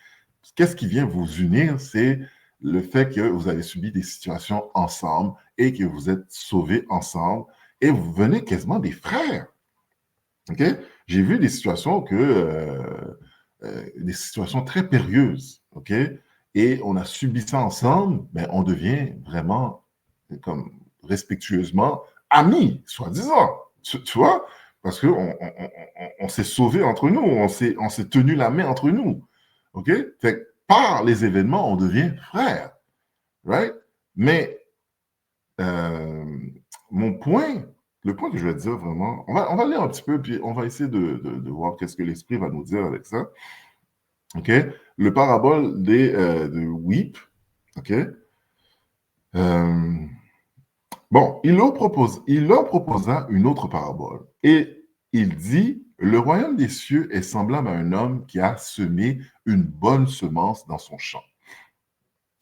Qu'est-ce qui vient vous unir? C'est le fait que vous avez subi des situations ensemble et que vous êtes sauvés ensemble et vous venez quasiment des frères. Okay? J'ai vu des situations que des situations très périlleuses, OK? Et on a subi ça ensemble, ben, on devient vraiment, comme respectueusement, amis, soi-disant. Tu vois? Parce qu'on s'est sauvés entre nous, on s'est tenu la main entre nous. OK? Fait que par les événements, on devient frères. Right? Mais mon point, le point que je vais dire vraiment, on va lire un petit peu, puis on va essayer de voir qu'est-ce que l'Esprit va nous dire avec ça. OK? Le parabole de Weep. OK? Bon, il leur proposa une autre parabole. Et il dit, le royaume des cieux est semblable à un homme qui a semé une bonne semence dans son champ.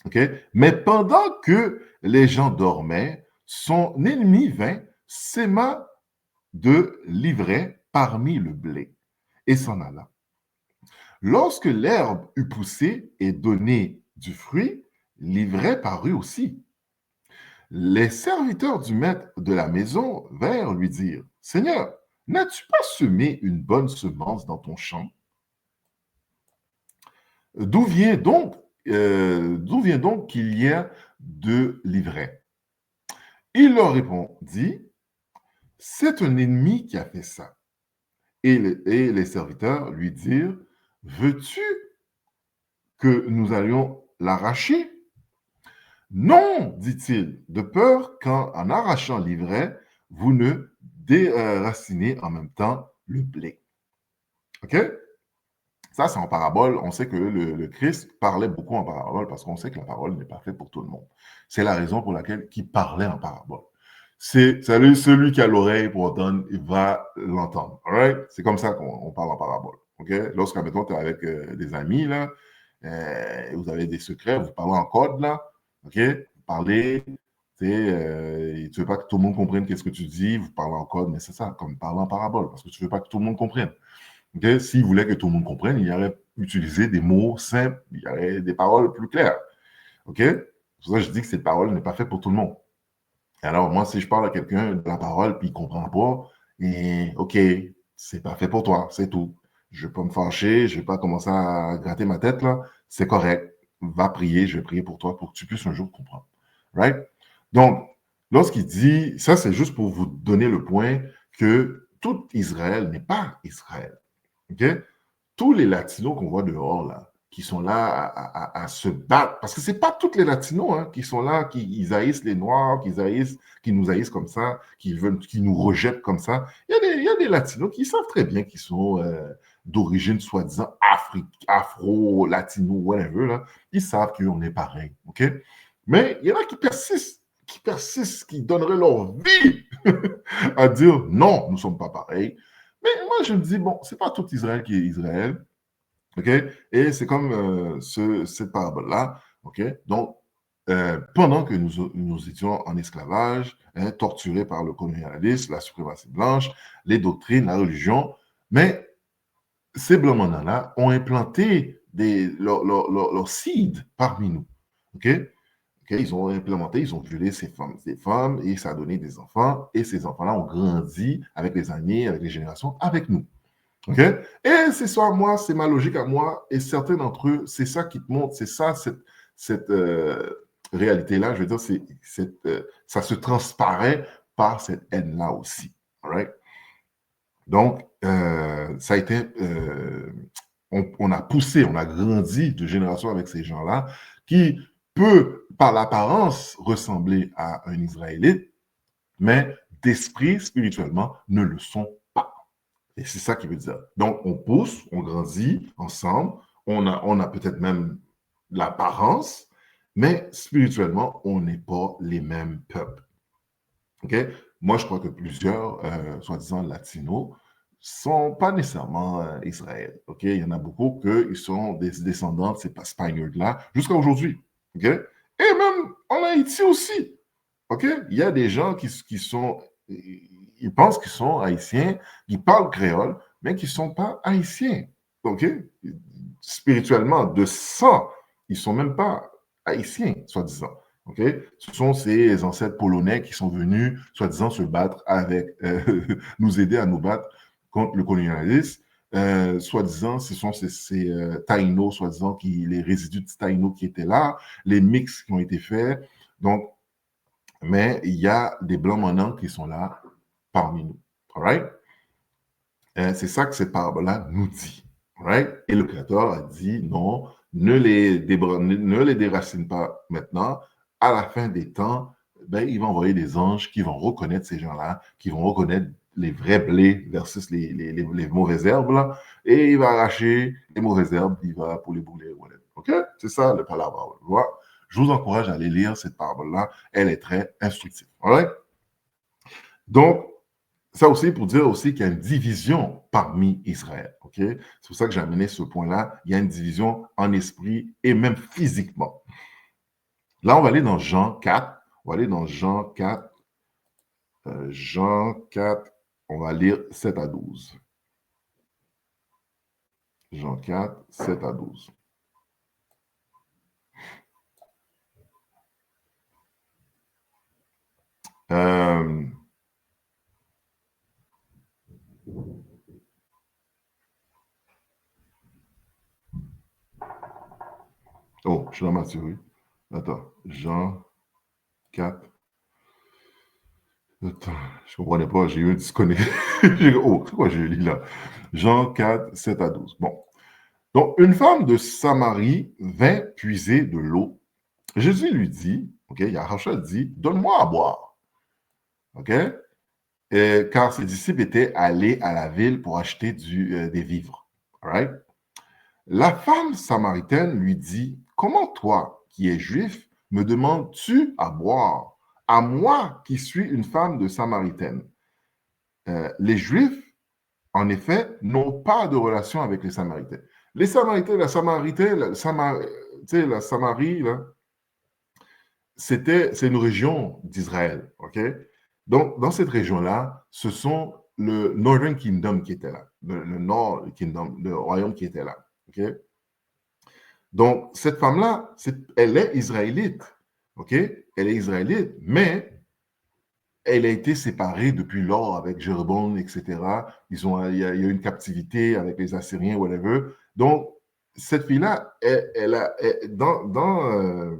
OK? Mais pendant que les gens dormaient, son ennemi vint, sema de l'ivraie parmi le blé et s'en alla. Lorsque l'herbe eut poussé et donné du fruit, l'ivraie parut aussi. Les serviteurs du maître de la maison vinrent lui dire, « Seigneur, n'as-tu pas semé une bonne semence dans ton champ? D'où vient donc qu'il y a de l'ivraie? » Il leur répondit, « C'est un ennemi qui a fait ça. » Et les serviteurs lui dirent, « Veux-tu que nous allions l'arracher? » Non, dit-il, de peur qu'en arrachant l'ivraie, vous ne déracinez en même temps le blé. OK? Ça, c'est en parabole. On sait que le Christ parlait beaucoup en parabole parce qu'on sait que la parole n'est pas faite pour tout le monde. C'est la raison pour laquelle il parlait en parabole. C'est celui qui a l'oreille pour entendre, il va l'entendre. Right? C'est comme ça qu'on parle en parabole. OK? Lorsque, mettons, tu es avec des amis, là, vous avez des secrets, vous parlez en code, là, OK? Vous parlez, tu ne veux pas que tout le monde comprenne qu'est-ce que tu dis, vous parlez en code, mais c'est ça, comme parler en parabole, parce que tu ne veux pas que tout le monde comprenne. Okay? S'il voulait que tout le monde comprenne, il aurait utilisé des mots simples, il y aurait des paroles plus claires. OK? C'est pour ça que je dis que cette parole n'est pas faite pour tout le monde. Alors, moi, si je parle à quelqu'un de la parole puis il ne comprend pas, et OK, c'est pas fait pour toi, c'est tout. Je ne vais pas me fâcher, je ne vais pas commencer à gratter ma tête, là. C'est correct. Va prier, je vais prier pour toi pour que tu puisses un jour comprendre. Right? Donc, lorsqu'il dit, ça, c'est juste pour vous donner le point que tout Israël n'est pas Israël. OK? Tous les Latinos qu'on voit dehors, là, qui sont là à se battre, parce que ce n'est pas tous les Latinos hein, qui sont là, qui haïssent les Noirs, qui nous haïssent comme ça, qui nous rejettent comme ça. Il y a des Latinos qui savent très bien qu'ils sont d'origine soi-disant afro-latino, whatever. Là. Ils savent qu'on est pareil. OK? Mais il y en a qui persistent, qui donneraient leur vie à dire non, nous ne sommes pas pareils. Mais moi, je me dis, bon, c'est pas tout Israël qui est Israël. OK? Et c'est comme cette parabole-là. OK? Donc, pendant que nous étions en esclavage, hein, torturés par le colonialisme, la suprématie blanche, les doctrines, la religion, mais ces Blancs-là ont implanté leur seed parmi nous. OK? Okay, ils ont implémenté, ils ont violé ces femmes, et ça a donné des enfants, et ces enfants-là ont grandi avec les années, avec les générations, avec nous. OK? Et c'est ça, moi, c'est ma logique à moi, et certains d'entre eux, c'est ça qui te montre, c'est ça, cette réalité-là, je veux dire, ça se transparaît par cette haine-là aussi. All right? Donc, ça a été, on a poussé, on a grandi de génération avec ces gens-là qui peut, par l'apparence, ressembler à un Israélite, mais d'esprit, spirituellement, ne le sont pas. Et c'est ça qui veut dire. Donc, on pousse, on grandit ensemble, on a peut-être même l'apparence, mais spirituellement, on n'est pas les mêmes peuples. OK? Moi, je crois que plusieurs, soi-disant latinos, sont pas nécessairement Israël. OK? Il y en a beaucoup qui sont des descendants de ces Spaniards-là jusqu'à aujourd'hui. OK? Et même en Haïti aussi. OK? Il y a des gens qui sont, ils pensent qu'ils sont haïtiens, qui parlent créole, mais qui ne sont pas haïtiens. OK? Spirituellement, de sang, ils ne sont même pas haïtiens, soi-disant. OK? Ce sont ces ancêtres polonais qui sont venus, soi-disant, se battre avec, nous aider à nous battre contre le colonialisme, soi-disant, ce sont ces taïnos, soi-disant, les résidus de taïnos qui étaient là, les mix qui ont été faits. Donc, mais il y a des blancs maintenant qui sont là parmi nous. All right? C'est ça que cette parabole-là nous dit. Right? Et le Créateur a dit, non, ne les déracine pas maintenant. À la fin des temps, ben, il va envoyer des anges qui vont reconnaître ces gens-là, qui vont reconnaître les vrais blés versus les mauvaises herbes, là, et il va arracher les mauvaises herbes, il va pour les brûler. OK? C'est ça le parabole. Je vous encourage à aller lire cette parabole-là. Elle est très instructive. All right? Donc, ça aussi pour dire aussi qu'il y a une division parmi Israël. OK? C'est pour ça que j'ai amené ce point-là. Il y a une division en esprit et même physiquement. Là, on va aller dans Jean 4. On va aller dans Jean 4. Jean 4, on va lire 7 à 12. Jean 4, 7 à 12. Oh, je suis dans Matthieu, oui. Attends, Jean 4. Attends, je ne comprenais pas, j'ai eu un disconnect. Oh, c'est quoi je lis là? Jean 4, 7 à 12. Bon. Donc, une femme de Samarie vint puiser de l'eau. Jésus lui dit, OK, Yaharsha dit, donne-moi à boire. OK? Car ses disciples étaient allés à la ville pour acheter des vivres. All right? La femme samaritaine lui dit, comment toi, qui es juif, me demandes-tu à boire, à moi qui suis une femme de Samaritaine? Les Juifs, en effet, n'ont pas de relation avec les Samaritains. Les Samaritains, la Samarie, là, c'est une région d'Israël. OK? Donc, dans cette région-là, ce sont le Northern Kingdom qui était là, le Nord Kingdom, le royaume qui était là. OK? Donc, cette femme-là, elle est israélite. OK? Elle est israélite, mais elle a été séparée depuis lors avec Jéroboam, etc. Il y a eu une captivité avec les Assyriens, whatever. Donc, cette fille-là, dans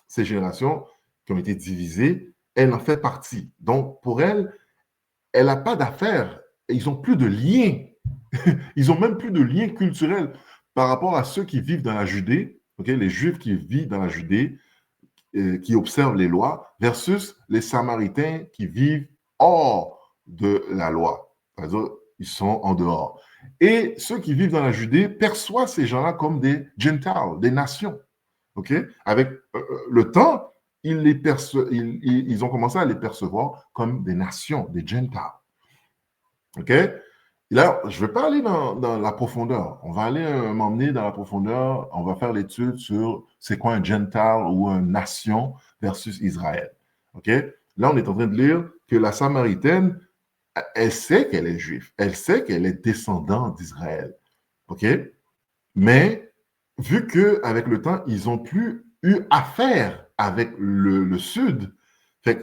ces générations qui ont été divisées, elle en fait partie. Donc, pour elle, elle n'a pas d'affaires. Ils n'ont plus de lien. Ils n'ont même plus de lien culturel par rapport à ceux qui vivent dans la Judée, okay? Les Juifs qui vivent dans la Judée, qui observent les lois, versus les Samaritains qui vivent hors de la loi. C'est-à-dire, ils sont en dehors. Et ceux qui vivent dans la Judée perçoivent ces gens-là comme des Gentiles, des nations. Okay? Avec le temps, ils ont commencé à les percevoir comme des nations, des Gentiles. OK? Là, je ne vais pas aller dans la profondeur. On va aller m'emmener dans la profondeur. On va faire l'étude sur c'est quoi un Gentile ou une nation versus Israël. OK? Là, on est en train de lire que la Samaritaine, elle sait qu'elle est juive. Elle sait qu'elle est descendante d'Israël. OK? Mais vu qu'avec le temps, ils n'ont plus eu affaire avec le Sud,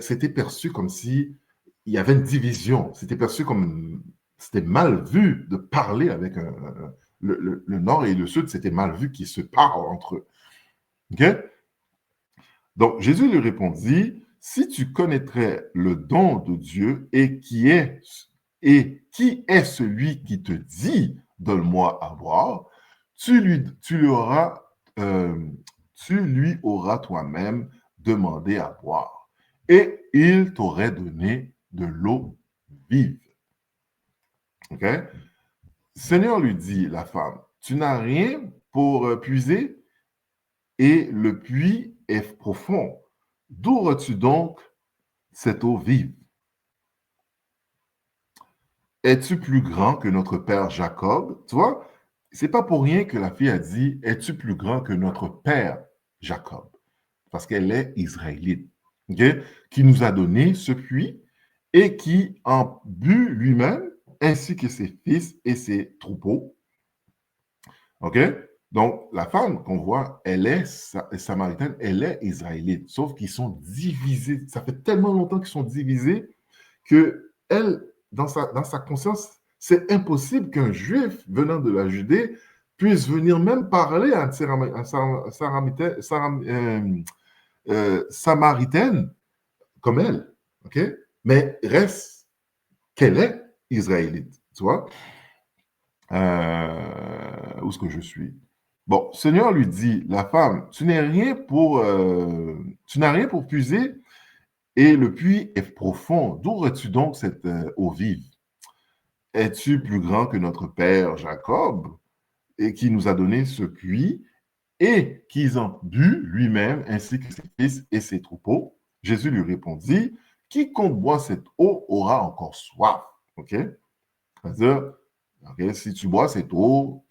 c'était perçu comme si il y avait une division. C'était perçu comme... C'était mal vu de parler avec le Nord et le Sud, c'était mal vu qu'ils se parlent entre eux. OK? Donc, Jésus lui répondit, si tu connaîtrais le don de Dieu et qui est celui qui te dit, donne-moi à boire, tu lui auras toi-même demandé à boire et il t'aurait donné de l'eau vive. OK? Seigneur lui dit, la femme, tu n'as rien pour puiser et le puits est profond. D'où auras-tu donc cette eau vive? Es-tu plus grand que notre père Jacob? Tu vois, c'est pas pour rien que la fille a dit, es-tu plus grand que notre père Jacob? Parce qu'elle est israélite, okay? Qui nous a donné ce puits et qui en but lui-même ainsi que ses fils et ses troupeaux. OK? Donc, la femme qu'on voit, elle est samaritaine, elle est israélite, sauf qu'ils sont divisés. Ça fait tellement longtemps qu'ils sont divisés que elle, dans sa conscience, c'est impossible qu'un juif venant de la Judée puisse venir même parler à une samaritaine comme elle. OK? Mais reste qu'elle est israélite. Tu vois? Où est-ce que je suis? Bon, Seigneur lui dit, la femme, tu n'as rien pour puiser et le puits est profond. D'où aurais-tu donc cette eau vive? Es-tu plus grand que notre père Jacob et qui nous a donné ce puits et qu'ils ont bu lui-même ainsi que ses fils et ses troupeaux? Jésus lui répondit, quiconque boit cette eau aura encore soif. OK? C'est-à-dire, okay, si tu bois cette eau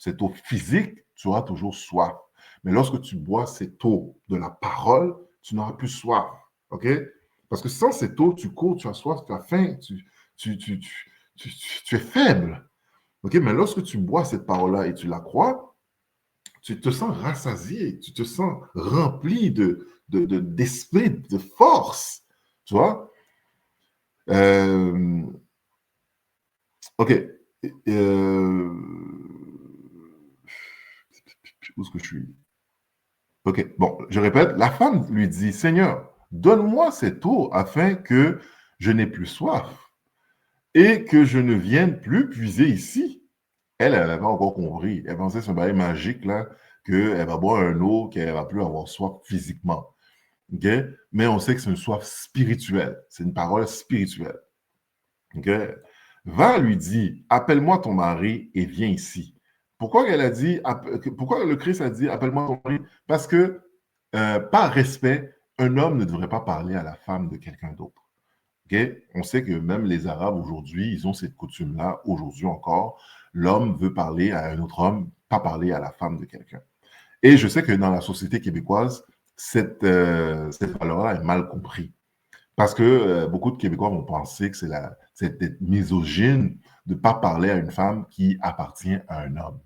physique, tu auras toujours soif. Mais lorsque tu bois cette eau de la parole, tu n'auras plus soif. OK? Parce que sans cette eau, tu cours, tu as soif, tu as faim, tu es faible. OK? Mais lorsque tu bois cette parole-là et tu la crois, tu te sens rassasié, tu te sens rempli d'esprit, de force. Tu vois? OK. Où est-ce que je suis? OK. Bon, je répète. La femme lui dit, Seigneur, donne-moi cette eau afin que je n'ai plus soif et que je ne vienne plus puiser ici. Elle n'avait pas encore compris. Elle pensait que c'est un bail magique, là, qu'elle va boire un eau, qu'elle ne va plus avoir soif physiquement. OK? Mais on sait que c'est une soif spirituelle. C'est une parole spirituelle. OK? Va lui dire, appelle-moi ton mari et viens ici. Pourquoi le Christ a dit, appelle-moi ton mari? Parce que, par respect, un homme ne devrait pas parler à la femme de quelqu'un d'autre. Okay? On sait que même les Arabes aujourd'hui, ils ont cette coutume-là, aujourd'hui encore. L'homme veut parler à un autre homme, pas parler à la femme de quelqu'un. Et je sais que dans la société québécoise, cette valeur-là est mal comprise. Parce que beaucoup de Québécois vont penser que c'est d'être misogyne de ne pas parler à une femme qui appartient à un homme.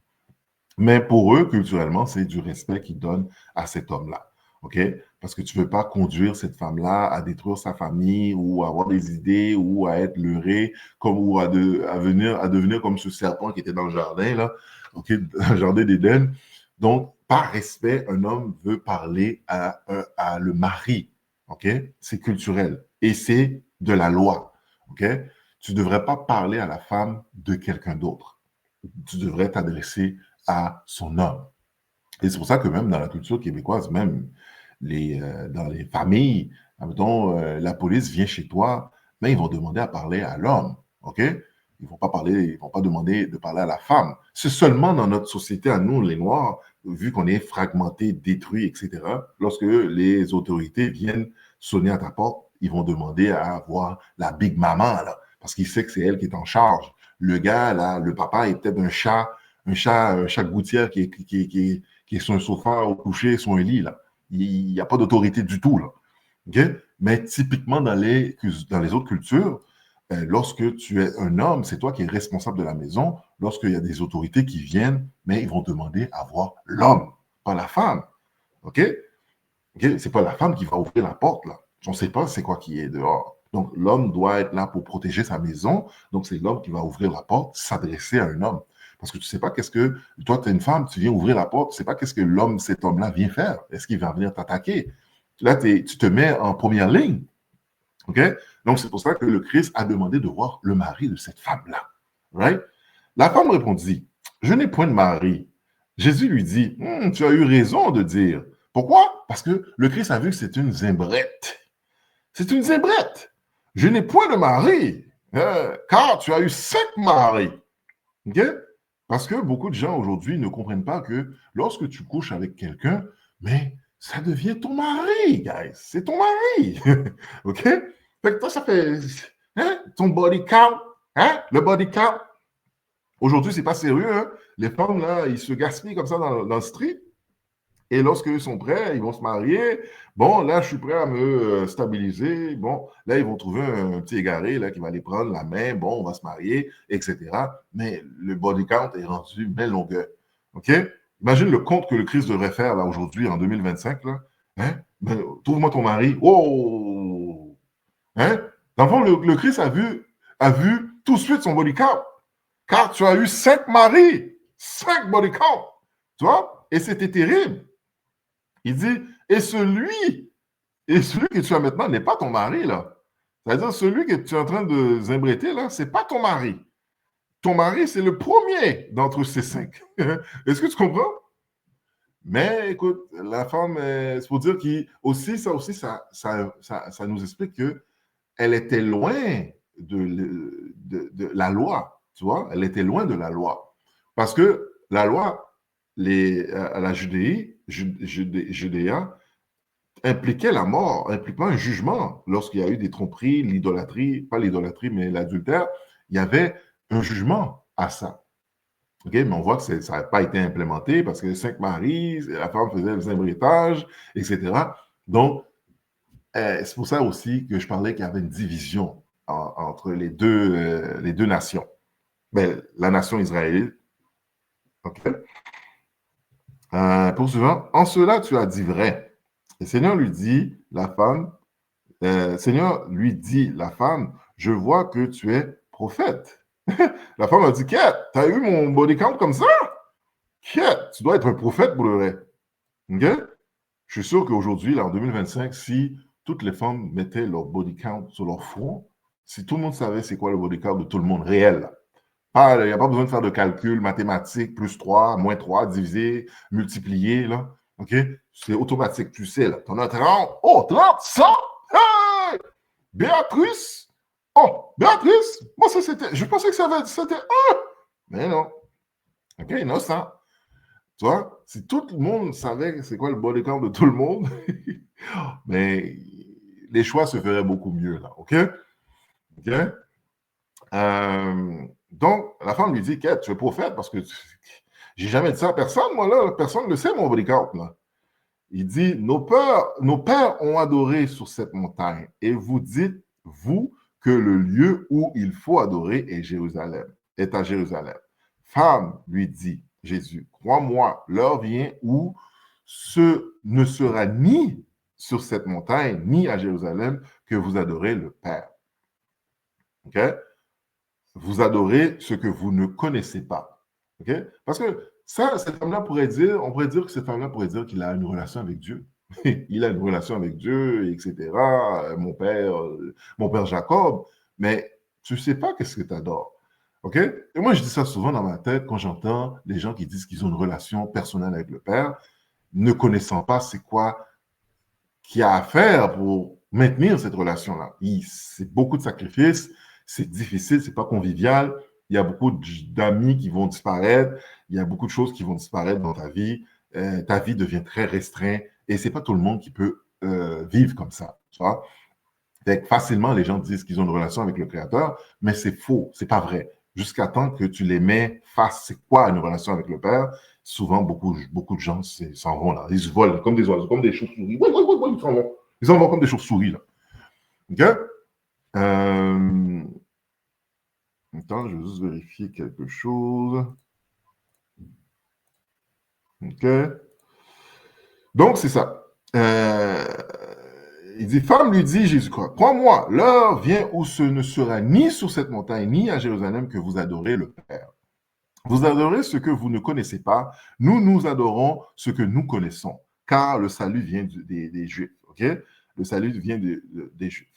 Mais pour eux, culturellement, c'est du respect qu'ils donnent à cet homme-là. OK? Parce que tu ne veux pas conduire cette femme-là à détruire sa famille ou à avoir des idées ou à être leurré ou à devenir comme ce serpent qui était dans le jardin, là, OK? Dans le jardin d'Éden. Donc, par respect, un homme veut parler à le mari. OK? C'est culturel et c'est de la loi. OK? Tu ne devrais pas parler à la femme de quelqu'un d'autre. Tu devrais t'adresser à son homme. Et c'est pour ça que même dans la culture québécoise, même dans les familles, admettons, la police vient chez toi, mais ils vont demander à parler à l'homme. OK? Ils ne vont pas demander de parler à la femme. C'est seulement dans notre société, à nous, les Noirs, vu qu'on est fragmentés, détruits, etc., lorsque les autorités viennent sonner à ta porte, ils vont demander à avoir la Big Maman, là, parce qu'ils savent que c'est elle qui est en charge. Le gars, là, le papa est peut-être un chat gouttière qui est sur un sofa au coucher, sur un lit, là. Il n'y a pas d'autorité du tout, là. Okay? Mais typiquement, dans les autres cultures, lorsque tu es un homme, c'est toi qui es responsable de la maison. Lorsqu'il y a des autorités qui viennent, mais ils vont demander à voir l'homme, pas la femme. OK? Okay? C'est pas la femme qui va ouvrir la porte, là. On ne sait pas c'est quoi qui est dehors. Donc, l'homme doit être là pour protéger sa maison. Donc, c'est l'homme qui va ouvrir la porte, s'adresser à un homme. Parce que tu ne sais pas toi, tu es une femme, tu viens ouvrir la porte, tu ne sais pas qu'est-ce que cet homme-là vient faire. Est-ce qu'il va venir t'attaquer? Là, tu te mets en première ligne. OK? Donc, c'est pour ça que le Christ a demandé de voir le mari de cette femme-là. Right? La femme répondit, je n'ai point de mari. Jésus lui dit, tu as eu raison de dire. Pourquoi? Parce que le Christ a vu que c'est une zimbrette. C'est une zimbrette. Je n'ai point de mari, car tu as eu 5 maris. OK? Parce que beaucoup de gens aujourd'hui ne comprennent pas que lorsque tu couches avec quelqu'un, mais ça devient ton mari, guys. C'est ton mari. OK? Fait que toi, ça fait ton body count. Le body count. Aujourd'hui, c'est pas sérieux. Hein? Les femmes, là, ils se gaspillent comme ça dans le street. Et lorsqu'ils sont prêts, ils vont se marier. Bon, là, je suis prêt à me stabiliser. Bon, là, ils vont trouver un petit égaré là, qui va les prendre la main. Bon, on va se marier, etc. Mais le body count est rendu belle longueur. OK? Imagine le compte que le Christ devrait faire là aujourd'hui, en 2025. Là. Hein? Ben, trouve-moi ton mari. Oh! Hein? Dans le fond, le Christ a vu tout de suite son body count. car tu as eu 5 maris, 5 body count. Tu vois? Et c'était terrible. Il dit, et celui que tu as maintenant n'est pas ton mari, là. C'est-à-dire, celui que tu es en train de zimbreter, là, c'est pas ton mari. Ton mari, c'est le premier d'entre ces 5. Est-ce que tu comprends? Mais écoute, la femme, c'est pour dire qu'aussi, ça nous explique qu'elle était loin de la loi, tu vois? Elle était loin de la loi. Parce que la loi, à la Judéa, impliquait la mort, impliquait un jugement. Lorsqu'il y a eu des tromperies, l'idolâtrie, pas l'idolâtrie, mais l'adultère, il y avait un jugement à ça. Okay? Mais on voit que ça n'a pas été implémenté parce que 5 maris, la femme faisait le zimbretage, etc. Donc, c'est pour ça aussi que je parlais qu'il y avait une division entre les deux nations. Ben, la nation israélite. OK? Poursuivant, en cela, tu as dit vrai. Le Seigneur lui dit, la femme, je vois que tu es prophète. La femme a dit, Quête, t'as eu mon body count comme ça? Quête, tu dois être un prophète pour le vrai. OK? Je suis sûr qu'aujourd'hui, là, en 2025, si toutes les femmes mettaient leur body count sur leur front, si tout le monde savait c'est quoi le body count de tout le monde réel, il n'y a pas besoin de faire de calcul mathématique, plus 3, moins 3, diviser, multiplier, là. OK? C'est automatique, tu sais, là. T'en as 30. Oh, 30, 100! Hey! Béatrice! Oh, Béatrice! Moi, ça, c'était... Je pensais que c'était 1! Mais non. OK, innocent. Tu vois? Si tout le monde savait c'est quoi le body count de tout le monde, mais les choix se feraient beaucoup mieux, là. OK? OK? Donc, la femme lui dit, Quête, tu es prophète parce que j'ai jamais dit ça à personne, moi, là. Personne ne le sait, mon body count, là. Il dit, nos pères ont adoré sur cette montagne et vous dites, vous, que le lieu où il faut adorer est à Jérusalem. Femme, lui dit Jésus, crois-moi, l'heure vient où ce ne sera ni sur cette montagne, ni à Jérusalem, que vous adorez le Père. OK? Vous adorez ce que vous ne connaissez pas. OK? Parce que ça, cette femme-là on pourrait dire que cette femme-là pourrait dire qu'il a une relation avec Dieu. Il a une relation avec Dieu, etc. Mon père Jacob. Mais tu ne sais pas qu'est-ce que tu adores. OK? Et moi, je dis ça souvent dans ma tête quand j'entends les gens qui disent qu'ils ont une relation personnelle avec le Père, ne connaissant pas c'est quoi qu'il y a à faire pour maintenir cette relation-là. C'est beaucoup de sacrifices, c'est difficile, c'est pas convivial. Il y a beaucoup d'amis qui vont disparaître, il y a beaucoup de choses qui vont disparaître dans ta vie. Ta vie devient très restreinte et c'est pas tout le monde qui peut vivre comme ça. Tu vois? Donc, facilement, les gens disent qu'ils ont une relation avec le Créateur, mais c'est faux, c'est pas vrai. Jusqu'à temps que tu les mets face, c'est quoi une relation avec le Père? Souvent, beaucoup de gens s'en vont là. Ils se volent comme des oiseaux, comme des chauves-souris. Oui, ils s'en vont. Ils s'en vont comme des chauves-souris là. OK? Attends, je vais juste vérifier quelque chose. OK? Donc, c'est ça. Il dit, femme lui dit, Jésus, crois-moi, l'heure vient où ce ne sera ni sur cette montagne, ni à Jérusalem que vous adorez le Père. Vous adorez ce que vous ne connaissez pas. Nous adorons ce que nous connaissons, car le salut vient des Juifs. OK? Le salut vient des Juifs.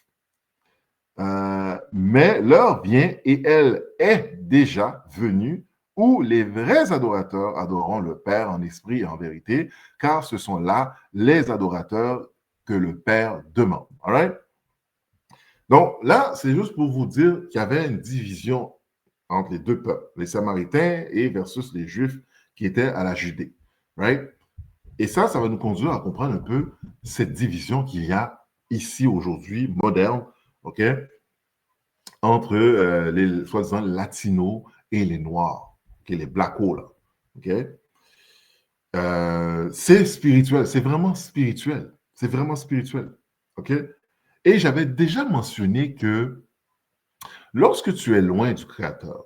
Mais l'heure vient, et elle est déjà venue, où les vrais adorateurs adoreront le Père en esprit et en vérité, car ce sont là les adorateurs que le Père demande. All right? Donc là, c'est juste pour vous dire qu'il y avait une division entre les deux peuples, les Samaritains et versus les Juifs qui étaient à la Judée. Right? Et ça va nous conduire à comprendre un peu cette division qu'il y a ici aujourd'hui, moderne, OK, entre les soi-disant latinos et les noirs, okay, les blackos, là. OK? C'est spirituel, c'est vraiment spirituel. C'est vraiment spirituel. OK? Et j'avais déjà mentionné que lorsque tu es loin du Créateur,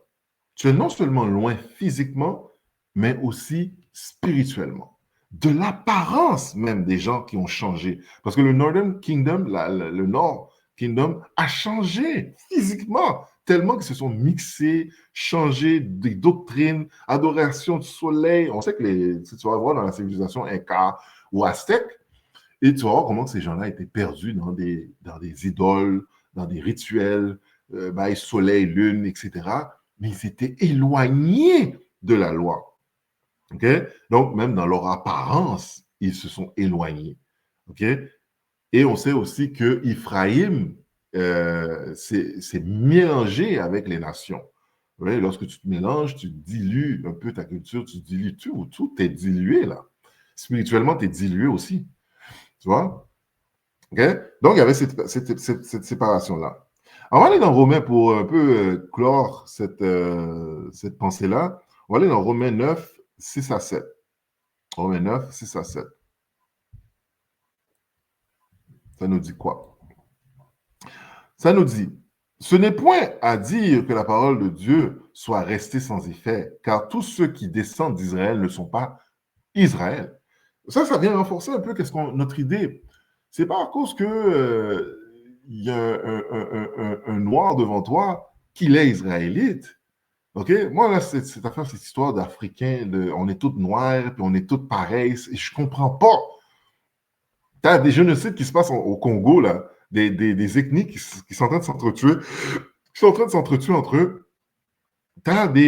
tu es non seulement loin physiquement, mais aussi spirituellement. De l'apparence même des gens qui ont changé. Parce que le Northern Kingdom, le Nord Kingdom a changé physiquement. tellement qu'ils se sont mixés, changés des doctrines, adoration du soleil. On sait que tu vas voir dans la civilisation Inca ou Aztèque, et tu vas voir comment ces gens-là étaient perdus dans des idoles, dans des rituels, soleil, lune, etc. Mais ils étaient éloignés de la loi. Okay? Donc, même dans leur apparence, ils se sont éloignés. Okay? Et on sait aussi que Ephraïm s'est mélangé avec les nations. Ouais, lorsque tu te mélanges, tu dilues un peu ta culture, tu dilues tout est dilué là. Spirituellement, tu es dilué aussi. Tu vois? Okay? Donc, il y avait cette séparation-là. On va aller dans Romains pour un peu clore cette pensée-là. On va aller dans Romains 9, 6 à 7. Romains 9, 6 à 7. Ça nous dit quoi? Ça nous dit, ce n'est point à dire que la parole de Dieu soit restée sans effet, car tous ceux qui descendent d'Israël ne sont pas Israël. Ça vient renforcer un peu notre idée. C'est pas à cause que il y a un noir devant toi qu'il est israélite. OK? Moi, là, cette histoire d'Africains, on est tous noirs, puis on est tous pareils, je comprends pas. Tu as des génocides qui se passent au Congo, là, des ethnies qui sont en train de s'entretuer, entre eux. Il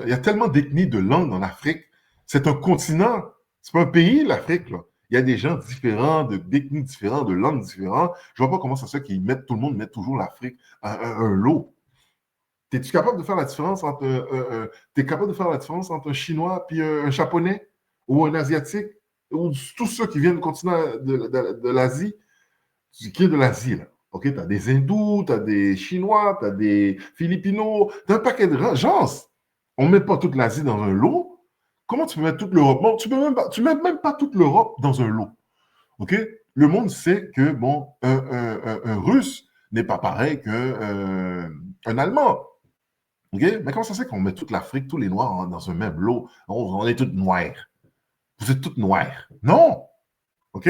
y a tellement d'ethnies de langues en Afrique. C'est un continent. C'est pas un pays, l'Afrique, là. Il y a des gens différents, d'ethnies différentes, de langues différentes. Je vois pas comment ça se fait tout le monde met toujours l'Afrique un lot. Es-tu capable de faire la différence entre t'es capable de faire la différence entre un Chinois puis un Japonais ou un Asiatique ou tous ceux qui viennent du continent de l'Asie, qui est de l'Asie, là. OK, tu as des Hindous, tu as des Chinois, tu as des Philippinos, tu as un paquet de gens. On ne met pas toute l'Asie dans un lot. Comment tu peux mettre toute l'Europe? Non, tu ne mets même pas toute l'Europe dans un lot. OK? Le monde sait que, bon, un Russe n'est pas pareil qu'un Allemand. OK? Mais comment ça se fait qu'on met toute l'Afrique, tous les Noirs dans un même lot? On est tous noirs. Vous êtes tous noirs. Non! OK?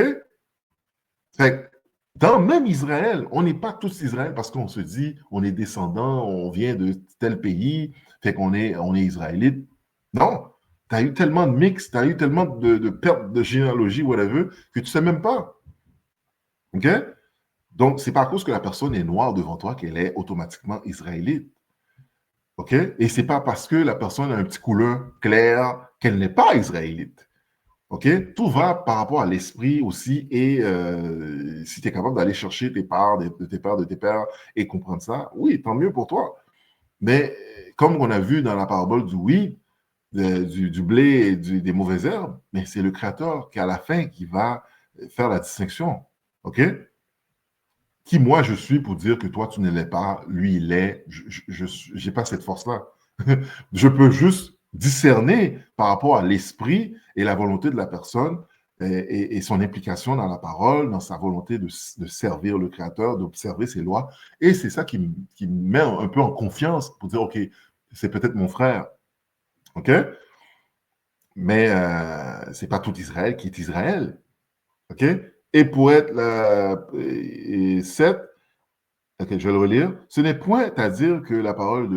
Fait dans même Israël, on n'est pas tous Israël parce qu'on se dit, on est descendant, on vient de tel pays, fait qu'on est israélite. Non, tu as eu tellement de mix, tu as eu tellement de pertes de généalogie, whatever, que tu ne sais même pas. OK? Donc, c'est pas à cause que la personne est noire devant toi qu'elle est automatiquement israélite. OK? Et c'est pas parce que la personne a un petit couleur clair qu'elle n'est pas israélite. OK? Tout va par rapport à l'esprit aussi et si tu es capable d'aller chercher tes parts, de tes pères et comprendre ça, oui, tant mieux pour toi. Mais comme on a vu dans la parabole du oui, du blé et des mauvaises herbes, mais c'est le Créateur qui, à la fin, qui va faire la distinction. OK? Qui, moi, je suis pour dire que toi, tu ne l'es pas, lui, il l'est. Je n'ai pas cette force-là. Je peux juste discerner par rapport à l'esprit et la volonté de la personne et son implication dans la parole, dans sa volonté de servir le Créateur, d'observer ses lois. Et c'est ça qui me met un peu en confiance pour dire, OK, c'est peut-être mon frère. OK? Mais ce n'est pas tout Israël qui est Israël. OK? Et pour être 7, ok, je vais le relire. Ce n'est point à dire que la parole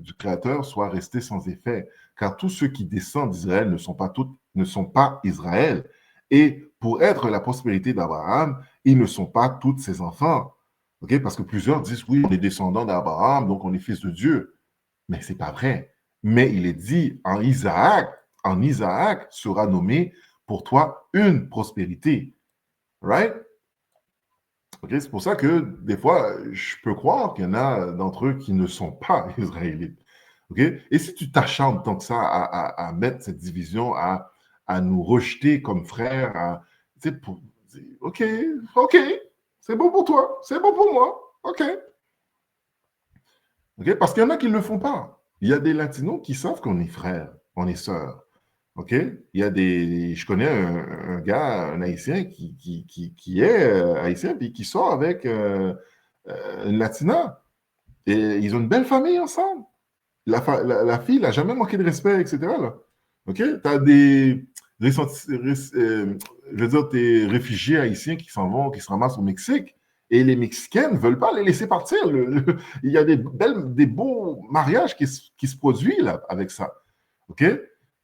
du Créateur soit restée sans effet, car tous ceux qui descendent d'Israël ne sont pas Israël. Et pour être la prospérité d'Abraham, ils ne sont pas tous ses enfants. Okay? Parce que plusieurs disent, oui, on est descendants d'Abraham, donc on est fils de Dieu. Mais ce n'est pas vrai. Mais il est dit, en Isaac sera nommé pour toi une prospérité. Right? Okay? C'est pour ça que des fois, je peux croire qu'il y en a d'entre eux qui ne sont pas israélites. Okay? Et si tu t'acharnes tant que ça à mettre cette division, à nous rejeter comme frères, OK, c'est bon pour toi, c'est bon pour moi, OK. Parce qu'il y en a qui ne le font pas. Il y a des Latinos qui savent qu'on est frères, on est sœurs. OK? Je connais un gars, un Haïtien qui est Haïtien puis qui sort avec une Latina. Et ils ont une belle famille ensemble. La fille n'a jamais manqué de respect, etc. Là. OK? Tu as des réfugiés haïtiens qui s'en vont, qui se ramassent au Mexique Et les Mexicains ne veulent pas les laisser partir. Il y a des beaux mariages qui se produisent là, avec ça. OK?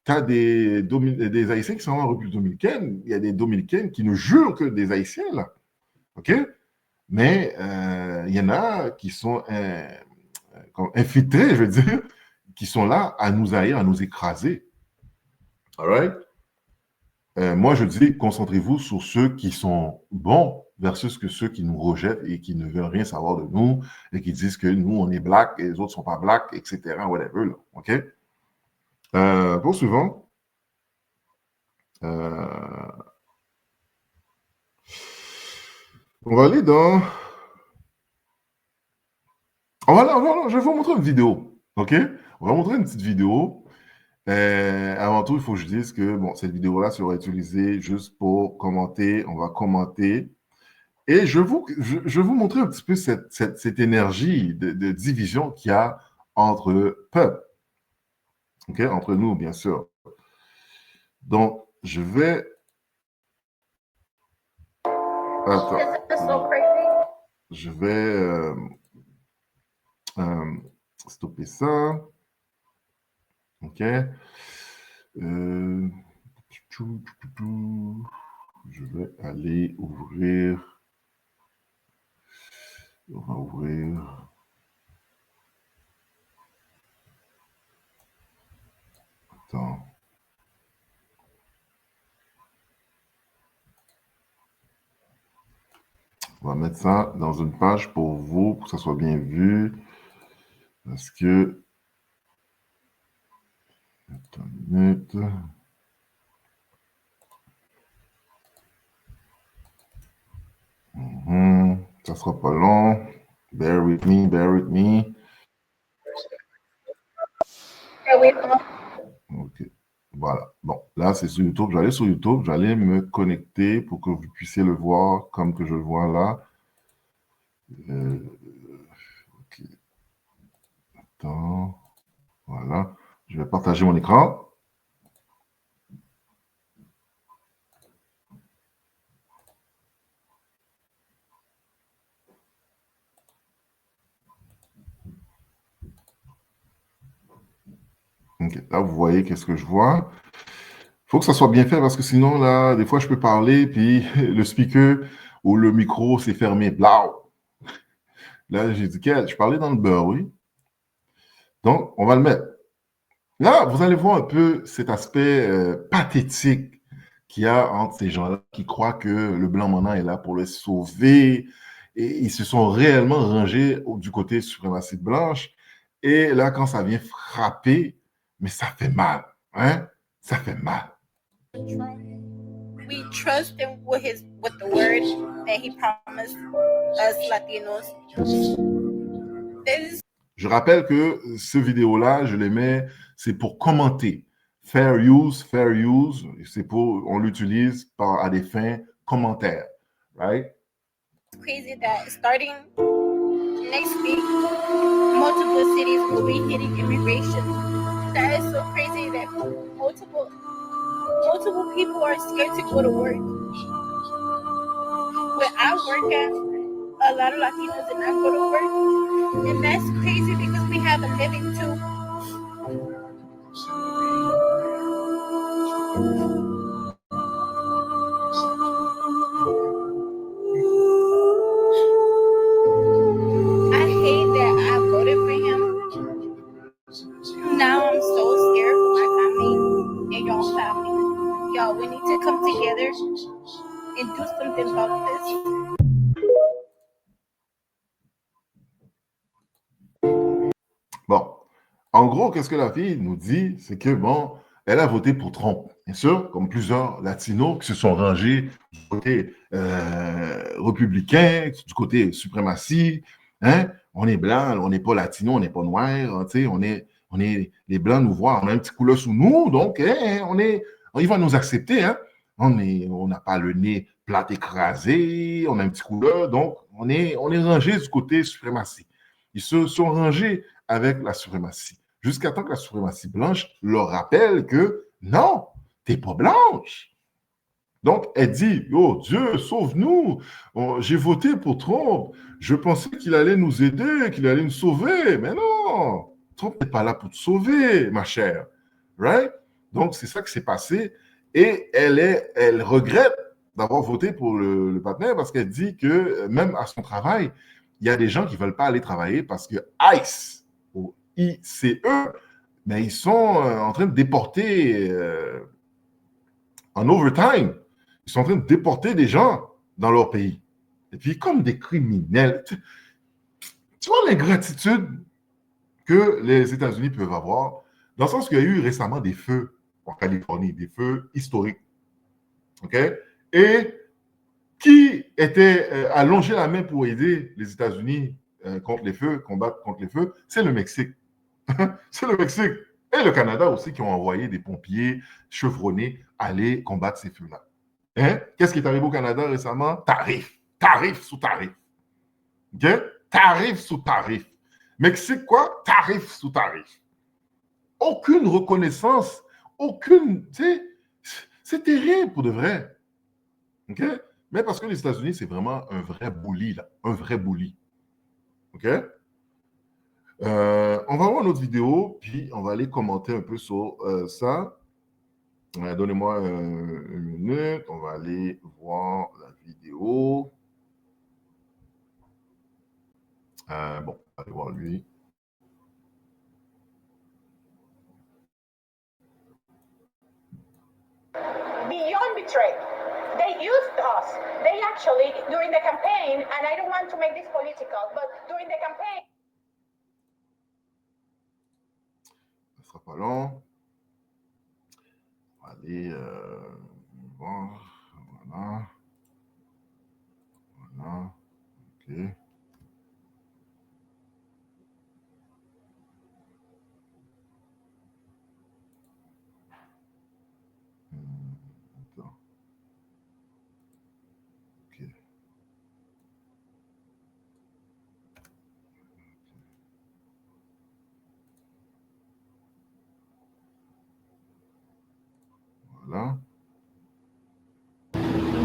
Tu as des Haïtiens qui sont en République dominicaine. Il y a des Dominicains qui ne jurent que des Haïtiens, là. OK? Mais il y en a qui sont infiltrés, je veux dire, qui sont là à nous haïr, à nous écraser. All right? Moi, je dis, concentrez-vous sur ceux qui sont bons versus que ceux qui nous rejettent et qui ne veulent rien savoir de nous et qui disent que nous, on est black et les autres ne sont pas black, etc., whatever, là. OK? Pour suivant, on va aller dans... je vais vous montrer une vidéo, OK? On va montrer une petite vidéo. Avant tout, il faut que je dise que bon, cette vidéo-là sera utilisée juste pour commenter. On va commenter. Et je vais vous montrer un petit peu cette énergie de division qu'il y a entre peuples. OK? Entre nous, bien sûr. Donc, je vais... Attends. Je vais stopper ça. OK. Je vais aller ouvrir. On va ouvrir. Attends. On va mettre ça dans une page pour vous, pour que ça soit bien vu. Parce que... Attends une minute. Ça sera pas long. Bear with me, bear with me. OK. Voilà. Bon, là, c'est sur YouTube. J'allais sur YouTube. J'allais me connecter pour que vous puissiez le voir comme que je le vois là. OK. Attends. Voilà. Je vais partager mon écran. OK. Là, vous voyez qu'est-ce que je vois. Il faut que ça soit bien fait parce que sinon, là, des fois, je peux parler, puis le speaker ou le micro s'est fermé. Blau. Là, j'ai dit, je parlais dans le beurre, oui. Donc, on va le mettre. Là, vous allez voir un peu cet aspect pathétique qu'il y a entre ces gens-là qui croient que le blanc maintenant est là pour les sauver. Et ils se sont réellement rangés du côté suprématie blanche. Et là, quand ça vient frapper, mais ça fait mal. Hein? Ça fait mal. We trust him with the word that he promised us Latinos. Je rappelle que ce vidéo-là, je les mets, c'est pour commenter. Fair use, c'est pour, on l'utilise à des fins commentaires, right? It's crazy that starting next week, multiple cities will be hitting immigration. That is so crazy that multiple people are scared to go to work. Where I work at, a lot of Latinos did not go to work, and that's crazy because we have a living too. I hate that I voted for him. Now I'm so scared for my family and your family. Y'all, we need to come together and do something about this. Bon, en gros, qu'est-ce que la fille nous dit? C'est que, bon, elle a voté pour Trump. Bien sûr, comme plusieurs latinos qui se sont rangés du côté républicain, du côté suprématie. Hein? On est blanc, on n'est pas latino, on n'est pas noir. Hein, on est les blancs nous voient, on a un petit couleur sous nous, donc ils vont nous accepter. Hein? On n'a pas le nez plat écrasé, on a un petit couleur, donc on est rangé du côté suprématie. Ils se sont rangés avec la suprématie. Jusqu'à temps que la suprématie blanche leur rappelle que non, t'es pas blanche. Donc, elle dit, oh Dieu, sauve-nous. J'ai voté pour Trump. Je pensais qu'il allait nous aider, qu'il allait nous sauver. Mais non, Trump n'est pas là pour te sauver, ma chère. Right? Donc, c'est ça qui s'est passé. Et elle regrette d'avoir voté pour le partenaire parce qu'elle dit que même à son travail, il y a des gens qui ne veulent pas aller travailler parce que ICE, ou ICE, ben, ils sont en train de déporter en overtime. Ils sont en train de déporter des gens dans leur pays. Et puis, comme des criminels. Tu vois l'ingratitude que les États-Unis peuvent avoir, dans le sens qu'il y a eu récemment des feux en Californie, des feux historiques. OK? Et qui était allongé la main pour aider les États-Unis contre les feux, combattre contre les feux? C'est le Mexique. C'est le Mexique. Et le Canada aussi qui ont envoyé des pompiers chevronnés aller combattre ces feux-là. Hein? Qu'est-ce qui est arrivé au Canada récemment? Tarif. Tarif sous tarif. OK? Tarif sous tarif. Mexique, quoi? Tarif sous tarif. Aucune reconnaissance, aucune. Tu sais, c'est terrible pour de vrai. OK? Mais parce que les États-Unis, c'est vraiment un vrai bully, là. Un vrai bully. OK? On va voir notre vidéo, puis on va aller commenter un peu sur ça. Donnez-moi une minute, on va aller voir la vidéo. Bon, allez voir lui. Beyond betrayed. They used us. They actually, during the campaign, and I don't want to make this political, but during the campaign. Ça sera pas long. On va aller voir. Voilà. Voilà. OK. Attends. OK. Voilà.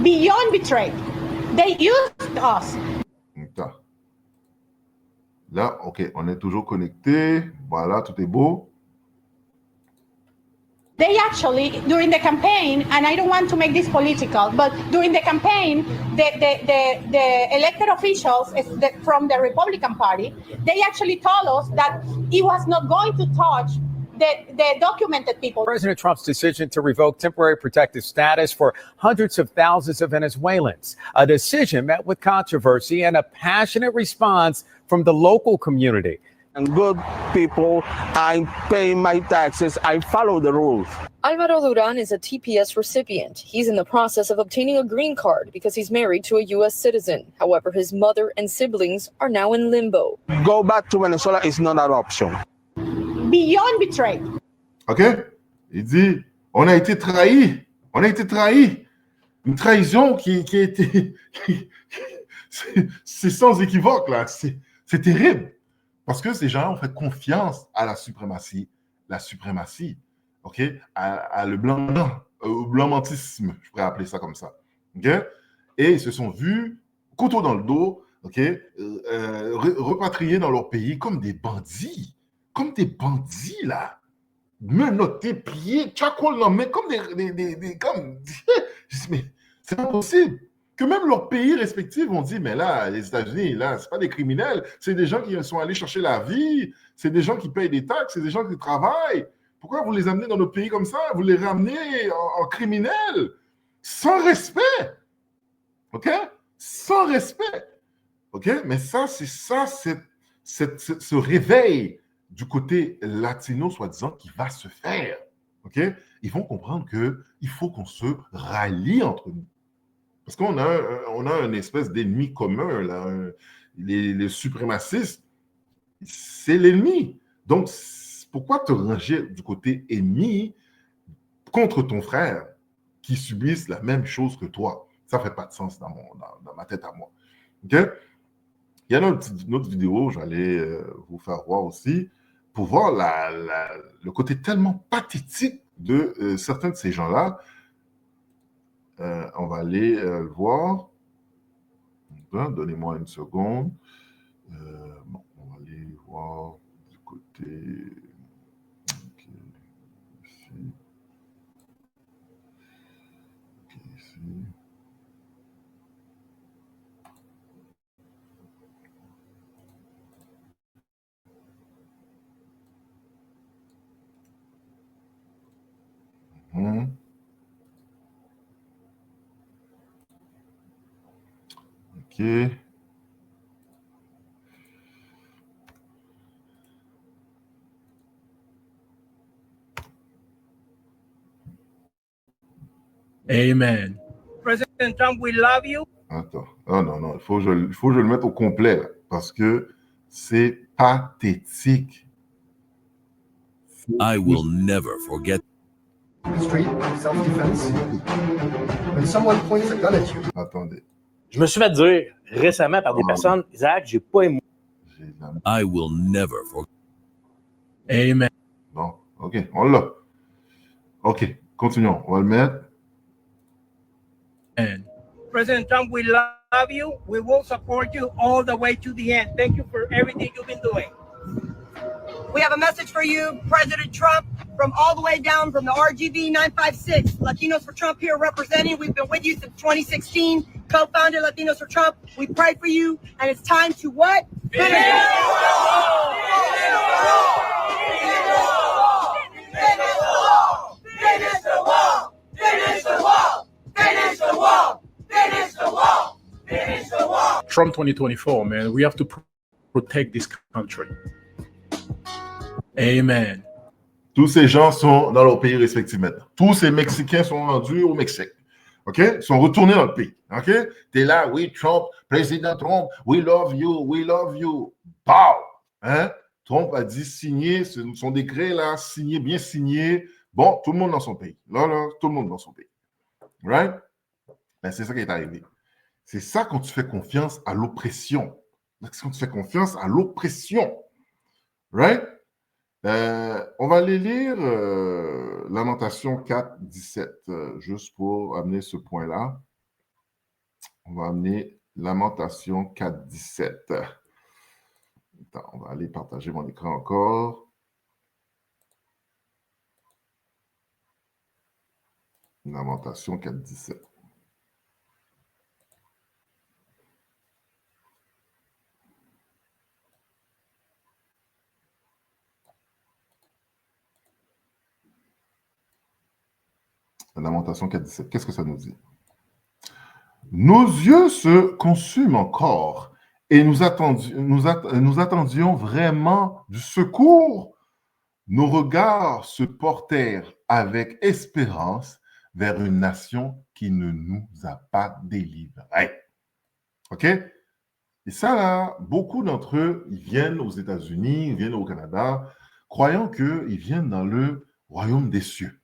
Beyond betrayed. They used us. Attends. Là, OK, on est toujours connecté. Voilà, tout est beau. They actually, during the campaign, and I don't want to make this political, but during the campaign, the elected officials from the Republican Party, they actually told us that he was not going to touch the documented people. President Trump's decision to revoke temporary protective status for hundreds of thousands of Venezuelans, a decision met with controversy and a passionate response from the local community. And good people, I pay my taxes, I follow the rules. Alvaro Duran is a TPS recipient. He's in the process of obtaining a green card because he's married to a U.S. citizen. However, his mother and siblings are now in limbo. Go back to Venezuela is not an option. Beyond betrayed. OK? Il dit, on a été trahis. On a été trahis. Une trahison qui a été... c'est sans équivoque, là. C'est terrible. Parce que ces gens ont fait confiance à la suprématie, OK, à le blanc-mentisme, je pourrais appeler ça comme ça, OK, et ils se sont vus, couteau dans le dos, OK, repatriés dans leur pays comme des bandits, là, menottés, pliés, tchakol, non, mais comme comme, mais c'est pas possible. Que même leurs pays respectifs ont dit, mais là, les États-Unis, là, c'est pas des criminels, c'est des gens qui sont allés chercher la vie, c'est des gens qui payent des taxes, c'est des gens qui travaillent. Pourquoi vous les amenez dans notre pays comme ça? Vous les ramenez en criminels, sans respect. OK? Sans respect. OK? Mais ça, c'est ce réveil du côté latino, soi-disant, qui va se faire. OK? Ils vont comprendre qu'il faut qu'on se rallie entre nous. Parce qu'on a une espèce d'ennemi commun, là. Les suprémacistes, c'est l'ennemi. Donc, pourquoi te ranger du côté ennemi contre ton frère qui subissent la même chose que toi? Ça ne fait pas de sens dans ma tête à moi. OK? Il y a une autre vidéo, j'allais vous faire voir aussi, pour voir le côté tellement pathétique de certains de ces gens-là. on va aller le voir. Donnez-moi une seconde. Bon, on va aller voir du côté. Ok, ici. Ok, ici. OK. Amen. President Trump, we love you. Attends. Oh non, il faut que je le mette au complet, là, parce que c'est pathétique. I will never forget. Street, self-defense. When someone points a gun at you. Attendez. Je me suis fait dire récemment par des personnes, Isaac, j'ai pas aimé. I will never forget. Amen. Bon, OK, on l'a. OK, continuons. On va le mettre. And President Trump, we love you. We will support you all the way to the end. Thank you for everything you've been doing. We have a message for you, President Trump, from all the way down from the RGB 956. Latinos for Trump here representing. We've been with you since 2016. Co-founder Latinos for Trump. We pray for you, and it's time to what? Finish the wall! Finish the wall! Finish the wall! Finish the wall! Finish the wall! Finish the wall! Finish the wall! Finish the wall! Trump 2024, man. We have to protect this country. Amen. Tous ces gens sont dans leur pays respectif maintenant. Tous ces Mexicains sont rendus au Mexique. OK? Ils sont retournés dans le pays. OK? T'es là, oui, Trump, président Trump, we love you, we love you. Pow! Hein? Trump a dit signer son décret, là, signé, bien signé. Bon, tout le monde dans son pays. Là, tout le monde dans son pays. Right? Ben, c'est ça qui est arrivé. C'est ça quand tu fais confiance à l'oppression. C'est quand tu fais confiance à l'oppression. Right? On va aller lire Lamentation 4, 17, juste pour amener ce point-là. On va amener Lamentation 4, 17. Attends, on va aller partager mon écran encore. Lamentation 4, 17. Lamentation 4, 17. Qu'est-ce que ça nous dit? Nos yeux se consument encore et nous attendions vraiment du secours. Nos regards se portèrent avec espérance vers une nation qui ne nous a pas délivrés. OK? Et ça, là, beaucoup d'entre eux, ils viennent aux États-Unis, ils viennent au Canada, croyant qu'ils viennent dans le royaume des cieux.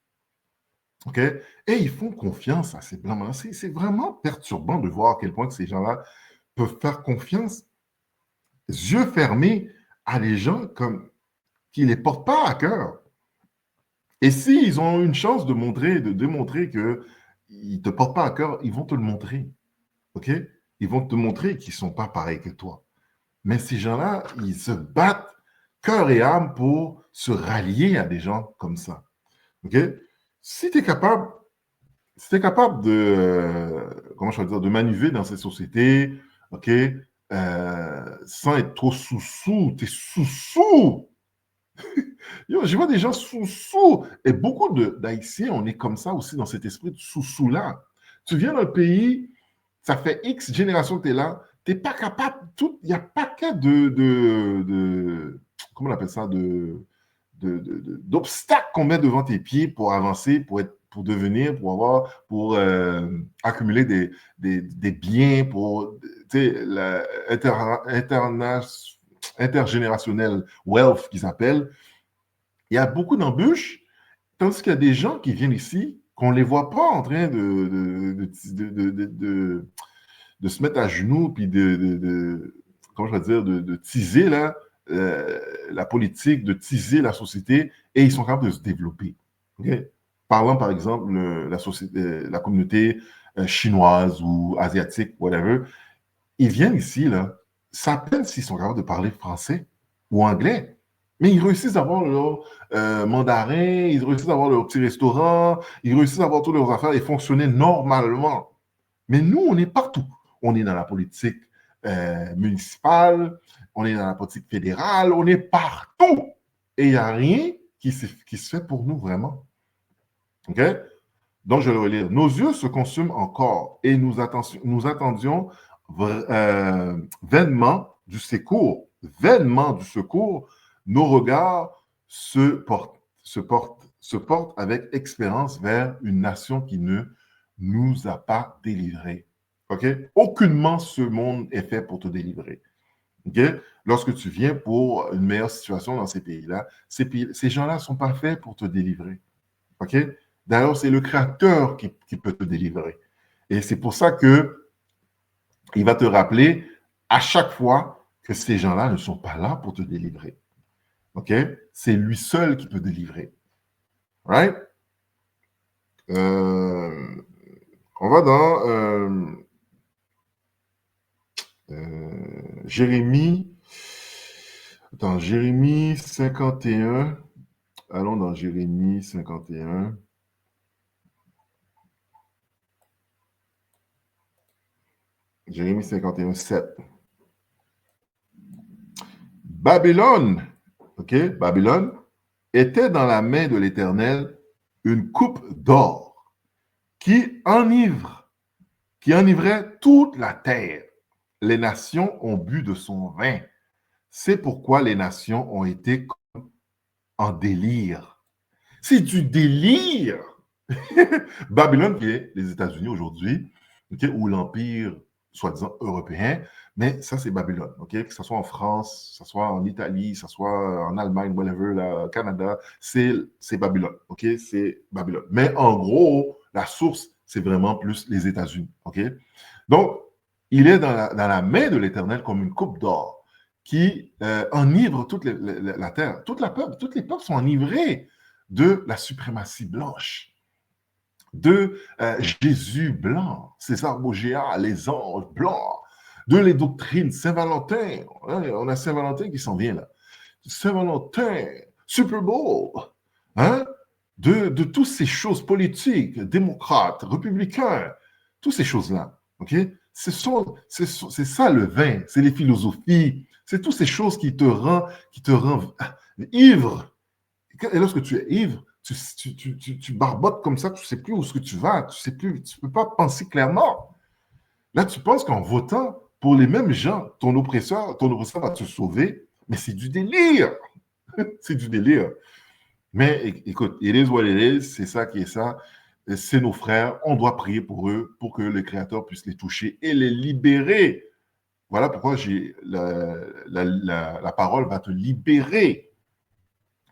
OK? Et ils font confiance à ces blancs-là. C'est vraiment perturbant de voir à quel point que ces gens-là peuvent faire confiance, yeux fermés, à des gens comme qui ne les portent pas à cœur. Et s'ils ont une chance de démontrer qu'ils ne te portent pas à cœur, ils vont te le montrer. OK? Ils vont te montrer qu'ils ne sont pas pareils que toi. Mais ces gens-là, ils se battent cœur et âme pour se rallier à des gens comme ça. OK? Si tu es capable de manœuvrer dans ces sociétés, OK, sans être trop sous-sous, tu es sous-sous. Yo, je vois des gens sous-sous. Et beaucoup d'Haïtiens, on est comme ça aussi dans cet esprit de sous-sous-là. Tu viens dans le pays, ça fait X générations que tu es là, tu n'es pas capable, il y a pas qu'à comment on appelle ça, d'obstacles qu'on met devant tes pieds pour avancer, pour accumuler des biens, pour intergénérationnel wealth qu'ils appellent. Il y a beaucoup d'embûches, tandis qu'il y a des gens qui viennent ici qu'on ne les voit pas en train de se mettre à genoux puis comment je vais dire, de teaser là, la politique, de teaser la société, et ils sont capables de se développer. Okay? Parlant par exemple la communauté chinoises ou asiatiques, whatever, ils viennent ici, là, ça peine s'ils sont capables de parler français ou anglais. Mais ils réussissent à avoir leur mandarin, ils réussissent à avoir leur petit restaurant, ils réussissent à avoir toutes leurs affaires et fonctionner normalement. Mais nous, on est partout. On est dans la politique municipale, on est dans la politique fédérale, on est partout. Et il n'y a rien qui se fait pour nous vraiment. OK? Donc, je vais le relire. Nos yeux se consument encore et nous attendions vainement du secours. Vainement du secours, nos regards se portent avec espérance vers une nation qui ne nous a pas délivrés. OK? Aucunement ce monde est fait pour te délivrer. OK? Lorsque tu viens pour une meilleure situation dans ces pays-là, ces gens-là ne sont pas faits pour te délivrer. OK? D'ailleurs, c'est le Créateur qui peut te délivrer. Et c'est pour ça qu'il va te rappeler à chaque fois que ces gens-là ne sont pas là pour te délivrer. OK? C'est lui seul qui peut délivrer. Right? On va dans Jérémie. Dans Jérémie 51. Allons dans Jérémie 51. Jérémie 51, 7. Babylone, OK, Babylone, était dans la main de l'Éternel une coupe d'or qui enivrait toute la terre. Les nations ont bu de son vin. C'est pourquoi les nations ont été en délire. C'est du délire. Babylone, qui est les États-Unis aujourd'hui, okay, ou l'Empire soi-disant européen, mais ça, c'est Babylone, OK? Que ce soit en France, que ce soit en Italie, que ce soit en Allemagne, whatever, là, Canada, c'est Babylone, OK? C'est Babylone. Mais en gros, la source, c'est vraiment plus les États-Unis, OK? Donc, il est dans la main de l'Éternel comme une coupe d'or qui enivre toute la terre. Toutes les peuples sont enivrés de la suprématie blanche, de Jésus blanc, César Borgia, les anges blancs, de les doctrines Saint-Valentin. Hein, on a Saint-Valentin qui s'en vient là. Saint-Valentin, Super Bowl, hein, de toutes ces choses politiques, démocrates, républicains, toutes ces choses-là. OK? C'est ça le vin, c'est les philosophies, c'est toutes ces choses qui te rend ivre. Et lorsque tu es ivre, tu barbotes comme ça, tu ne sais plus où est-ce que tu vas, tu ne peux pas penser clairement. Là, tu penses qu'en votant pour les mêmes gens, ton oppresseur va te sauver, mais c'est du délire. C'est du délire. Mais écoute, it is what it is, c'est ça qui est ça. C'est nos frères, on doit prier pour eux, pour que le Créateur puisse les toucher et les libérer. Voilà pourquoi la parole va te libérer.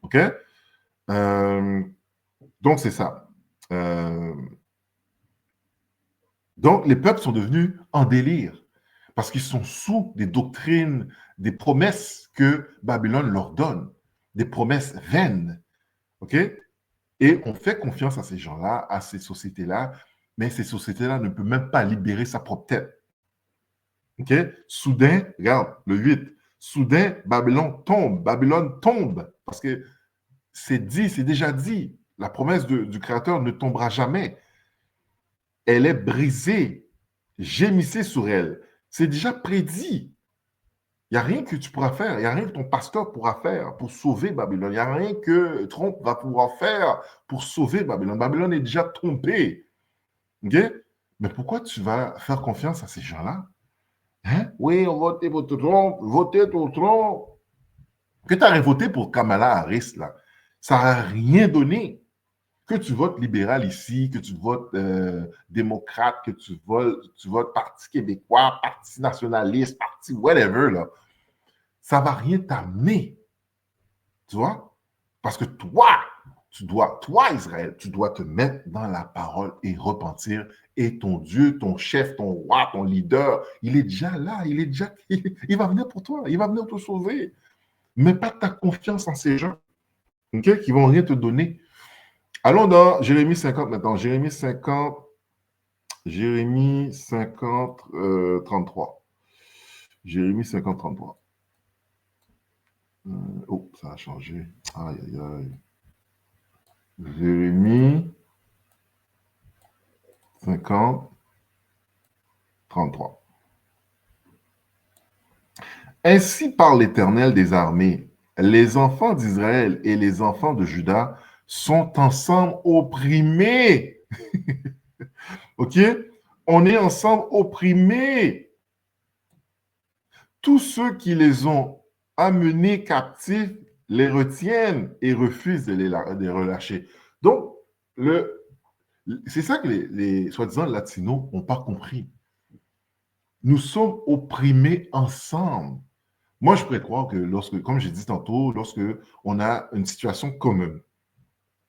OK? Donc, c'est ça. Donc, les peuples sont devenus en délire parce qu'ils sont sous des doctrines, des promesses que Babylone leur donne, des promesses vaines. OK? Et on fait confiance à ces gens-là, à ces sociétés-là, mais ces sociétés-là ne peuvent même pas libérer sa propre tête. OK? Soudain, regarde, le 8, soudain, Babylone tombe, parce que c'est déjà dit. La promesse du Créateur ne tombera jamais. Elle est brisée. Gémissez sur elle. C'est déjà prédit. Il n'y a rien que tu pourras faire. Il n'y a rien que ton pasteur pourra faire pour sauver Babylone. Il n'y a rien que Trump va pouvoir faire pour sauver Babylone. Babylone est déjà tombée. OK? Mais pourquoi tu vas faire confiance à ces gens-là? Hein? Oui, on vote pour Trump. Votez pour Trump. Que tu aurais voté pour Kamala Harris, là, ça n'a rien donné. Que tu votes libéral ici, que tu votes démocrate, que tu votes Parti québécois, Parti nationaliste, Parti whatever, là, ça ne va rien t'amener. Tu vois? Parce que toi, Israël, tu dois te mettre dans la parole et repentir. Et ton Dieu, ton chef, ton roi, ton leader, il est déjà là. Il va venir pour toi. Il va venir te sauver. Mets pas ta confiance en ces gens, okay, qui ne vont rien te donner. Allons dans Jérémie 50 maintenant. Jérémie 50, Jérémie 50, 33. Jérémie 50, 33. Oh, ça a changé. Aïe, aïe, aïe. Jérémie 50, 33. Ainsi parle l'Éternel des armées. Les enfants d'Israël et les enfants de Juda sont ensemble opprimés. OK? On est ensemble opprimés. Tous ceux qui les ont amenés captifs les retiennent et refusent de les relâcher. Donc, c'est ça que les soi-disant latinos n'ont pas compris. Nous sommes opprimés ensemble. Moi, je pourrais croire que comme j'ai dit tantôt, lorsque on a une situation commune,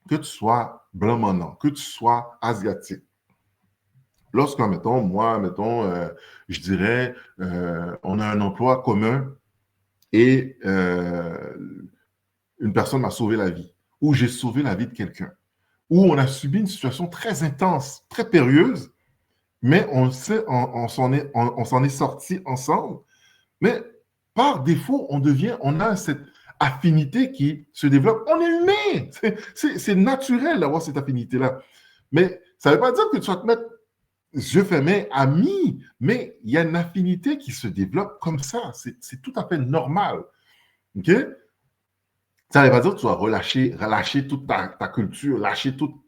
que tu sois blanc maintenant, que tu sois asiatique, lorsque, mettons, je dirais, on a un emploi commun et une personne m'a sauvé la vie, ou j'ai sauvé la vie de quelqu'un, ou on a subi une situation très intense, très périlleuse, mais on s'en est sorti ensemble, mais par défaut, on a cette affinité qui se développe. On est humain, c'est naturel d'avoir cette affinité-là. Mais ça ne veut pas dire que tu vas te mettre yeux fermés, amis, mais il y a une affinité qui se développe comme ça. C'est tout à fait normal. OK? Ça ne veut pas dire que tu vas relâcher toute ta culture, lâcher tout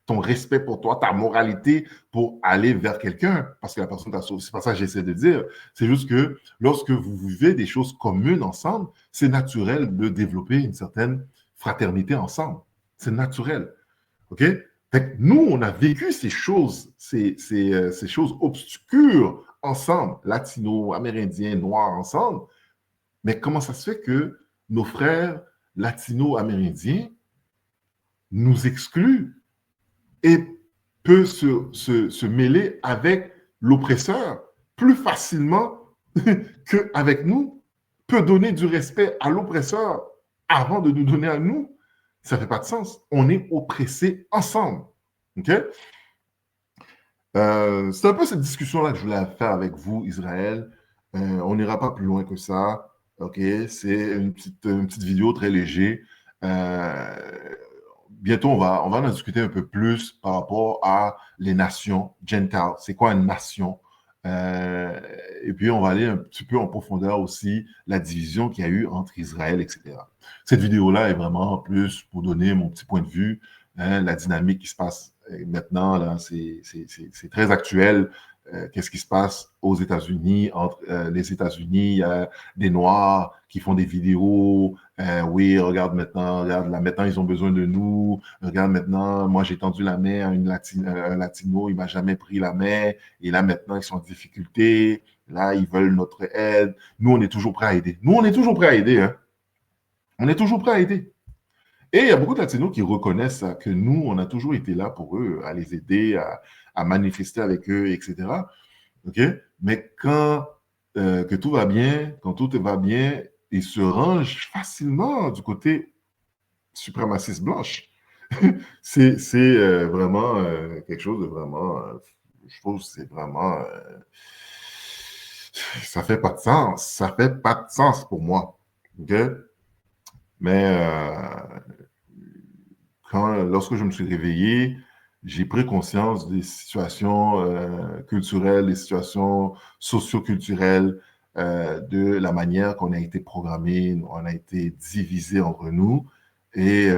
ton respect pour toi, ta moralité pour aller vers quelqu'un parce que la personne t'a sauvé. C'est pas ça que j'essaie de dire. C'est juste que lorsque vous vivez des choses communes ensemble, c'est naturel de développer une certaine fraternité ensemble. C'est naturel. OK? Fait que nous, on a vécu ces choses obscures ensemble, latinos, amérindiens, noirs ensemble. Mais comment ça se fait que nos frères latino-amérindiens nous excluent et peut se mêler avec l'oppresseur plus facilement qu'avec nous, peut donner du respect à l'oppresseur avant de nous donner à nous. Ça ne fait pas de sens. On est oppressés ensemble. OK? C'est un peu cette discussion-là que je voulais faire avec vous, Israël. On n'ira pas plus loin que ça. OK, c'est une petite vidéo très léger. Bientôt, on va en discuter un peu plus par rapport à les nations, Gentile. C'est quoi une nation? Et puis, on va aller un petit peu en profondeur aussi la division qu'il y a eu entre Israël, etc. Cette vidéo-là est vraiment plus pour donner mon petit point de vue, la dynamique qui se passe maintenant, là, c'est très actuel. Qu'est-ce qui se passe aux États-Unis, entre les États-Unis, il y a des Noirs qui font des vidéos, oui, regarde là, maintenant ils ont besoin de nous, regarde maintenant, moi j'ai tendu la main à un Latino, il m'a jamais pris la main, et là maintenant ils sont en difficulté, là ils veulent notre aide, nous on est toujours prêts à aider. Nous on est toujours prêts à aider, hein. On est toujours prêts à aider. Et il y a beaucoup de Latinos qui reconnaissent que nous, on a toujours été là pour eux, à les aider, à manifester avec eux, etc. OK? Mais quand que tout va bien, quand tout va bien, ils se rangent facilement du côté suprémaciste blanche. c'est vraiment quelque chose de vraiment, je trouve que c'est vraiment, ça fait pas de sens. Ça fait pas de sens pour moi. OK? Mais lorsque je me suis réveillé, j'ai pris conscience des situations culturelles, des situations socio-culturelles, de la manière qu'on a été programmé, on a été divisé entre nous. Et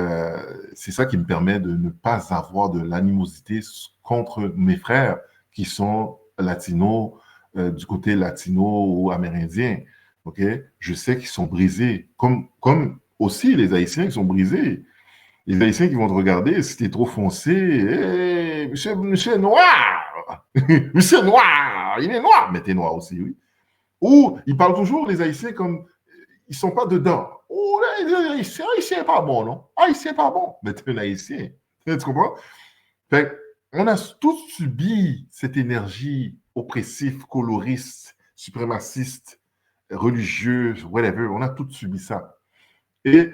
c'est ça qui me permet de ne pas avoir de l'animosité contre mes frères qui sont latinos, du côté latino ou amérindien. OK? Je sais qu'ils sont brisés, comme aussi les Haïtiens qui sont brisés. Les Haïtiens qui vont te regarder, si t'es trop foncé, hey, monsieur noir, monsieur noir, il est noir, mais t'es noir aussi, oui. Ou ils parlent toujours, les Haïtiens, comme ils sont pas dedans. Oh, là, Haïtien n'est pas bon, non? Haïtien n'est pas bon, mais t'es un Haïtien. Tu comprends? Fait on a tous subi cette énergie oppressive, coloriste, suprémaciste, religieuse, whatever. On a tous subi ça. Et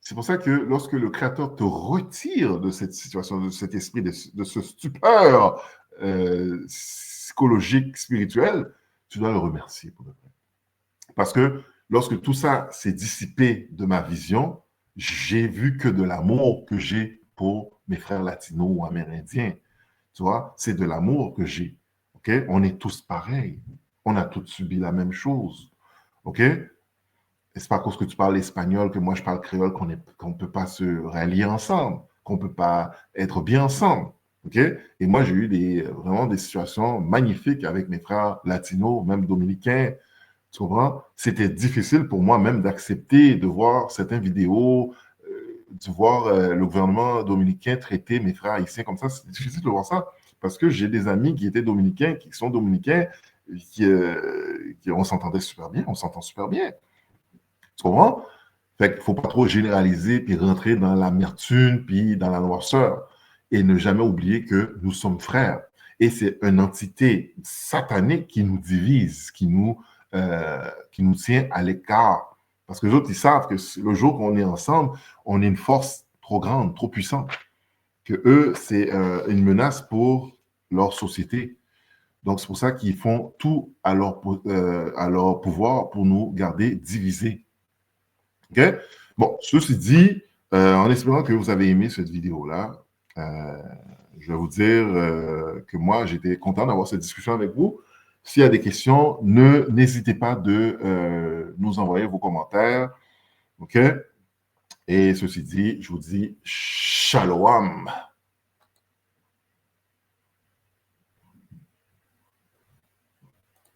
c'est pour ça que lorsque le Créateur te retire de cette situation, de cet esprit, de ce stupeur psychologique, spirituel, tu dois le remercier pour de vrai. Parce que lorsque tout ça s'est dissipé de ma vision, j'ai vu que de l'amour que j'ai pour mes frères latinos ou amérindiens. Tu vois, c'est de l'amour que j'ai. OK? On est tous pareils. On a tous subi la même chose. OK? Et c'est pas à cause que tu parles espagnol, que moi je parle créole, qu'on ne peut pas se rallier ensemble, qu'on ne peut pas être bien ensemble. OK? Et moi, j'ai eu vraiment des situations magnifiques avec mes frères latinos, même dominicains. Tu comprends? C'était difficile pour moi même d'accepter de voir certaines vidéos, de voir le gouvernement dominicain traiter mes frères haïtiens comme ça. C'est difficile de voir ça parce que j'ai des amis qui étaient dominicains, qui sont dominicains, on s'entendait super bien, on s'entend super bien. Tu comprends? Fait qu'il ne faut pas trop généraliser puis rentrer dans l'amertume puis dans la noirceur et ne jamais oublier que nous sommes frères. Et c'est une entité satanique qui nous divise, qui nous tient à l'écart. Parce que les autres, ils savent que le jour qu'on est ensemble, on est une force trop grande, trop puissante. Que eux, c'est une menace pour leur société. Donc, c'est pour ça qu'ils font tout à leur pouvoir pour nous garder divisés. OK? Bon, ceci dit, en espérant que vous avez aimé cette vidéo-là, je vais vous dire que moi, j'étais content d'avoir cette discussion avec vous. S'il y a des questions, n'hésitez pas de nous envoyer vos commentaires. OK? Et ceci dit, je vous dis shalom.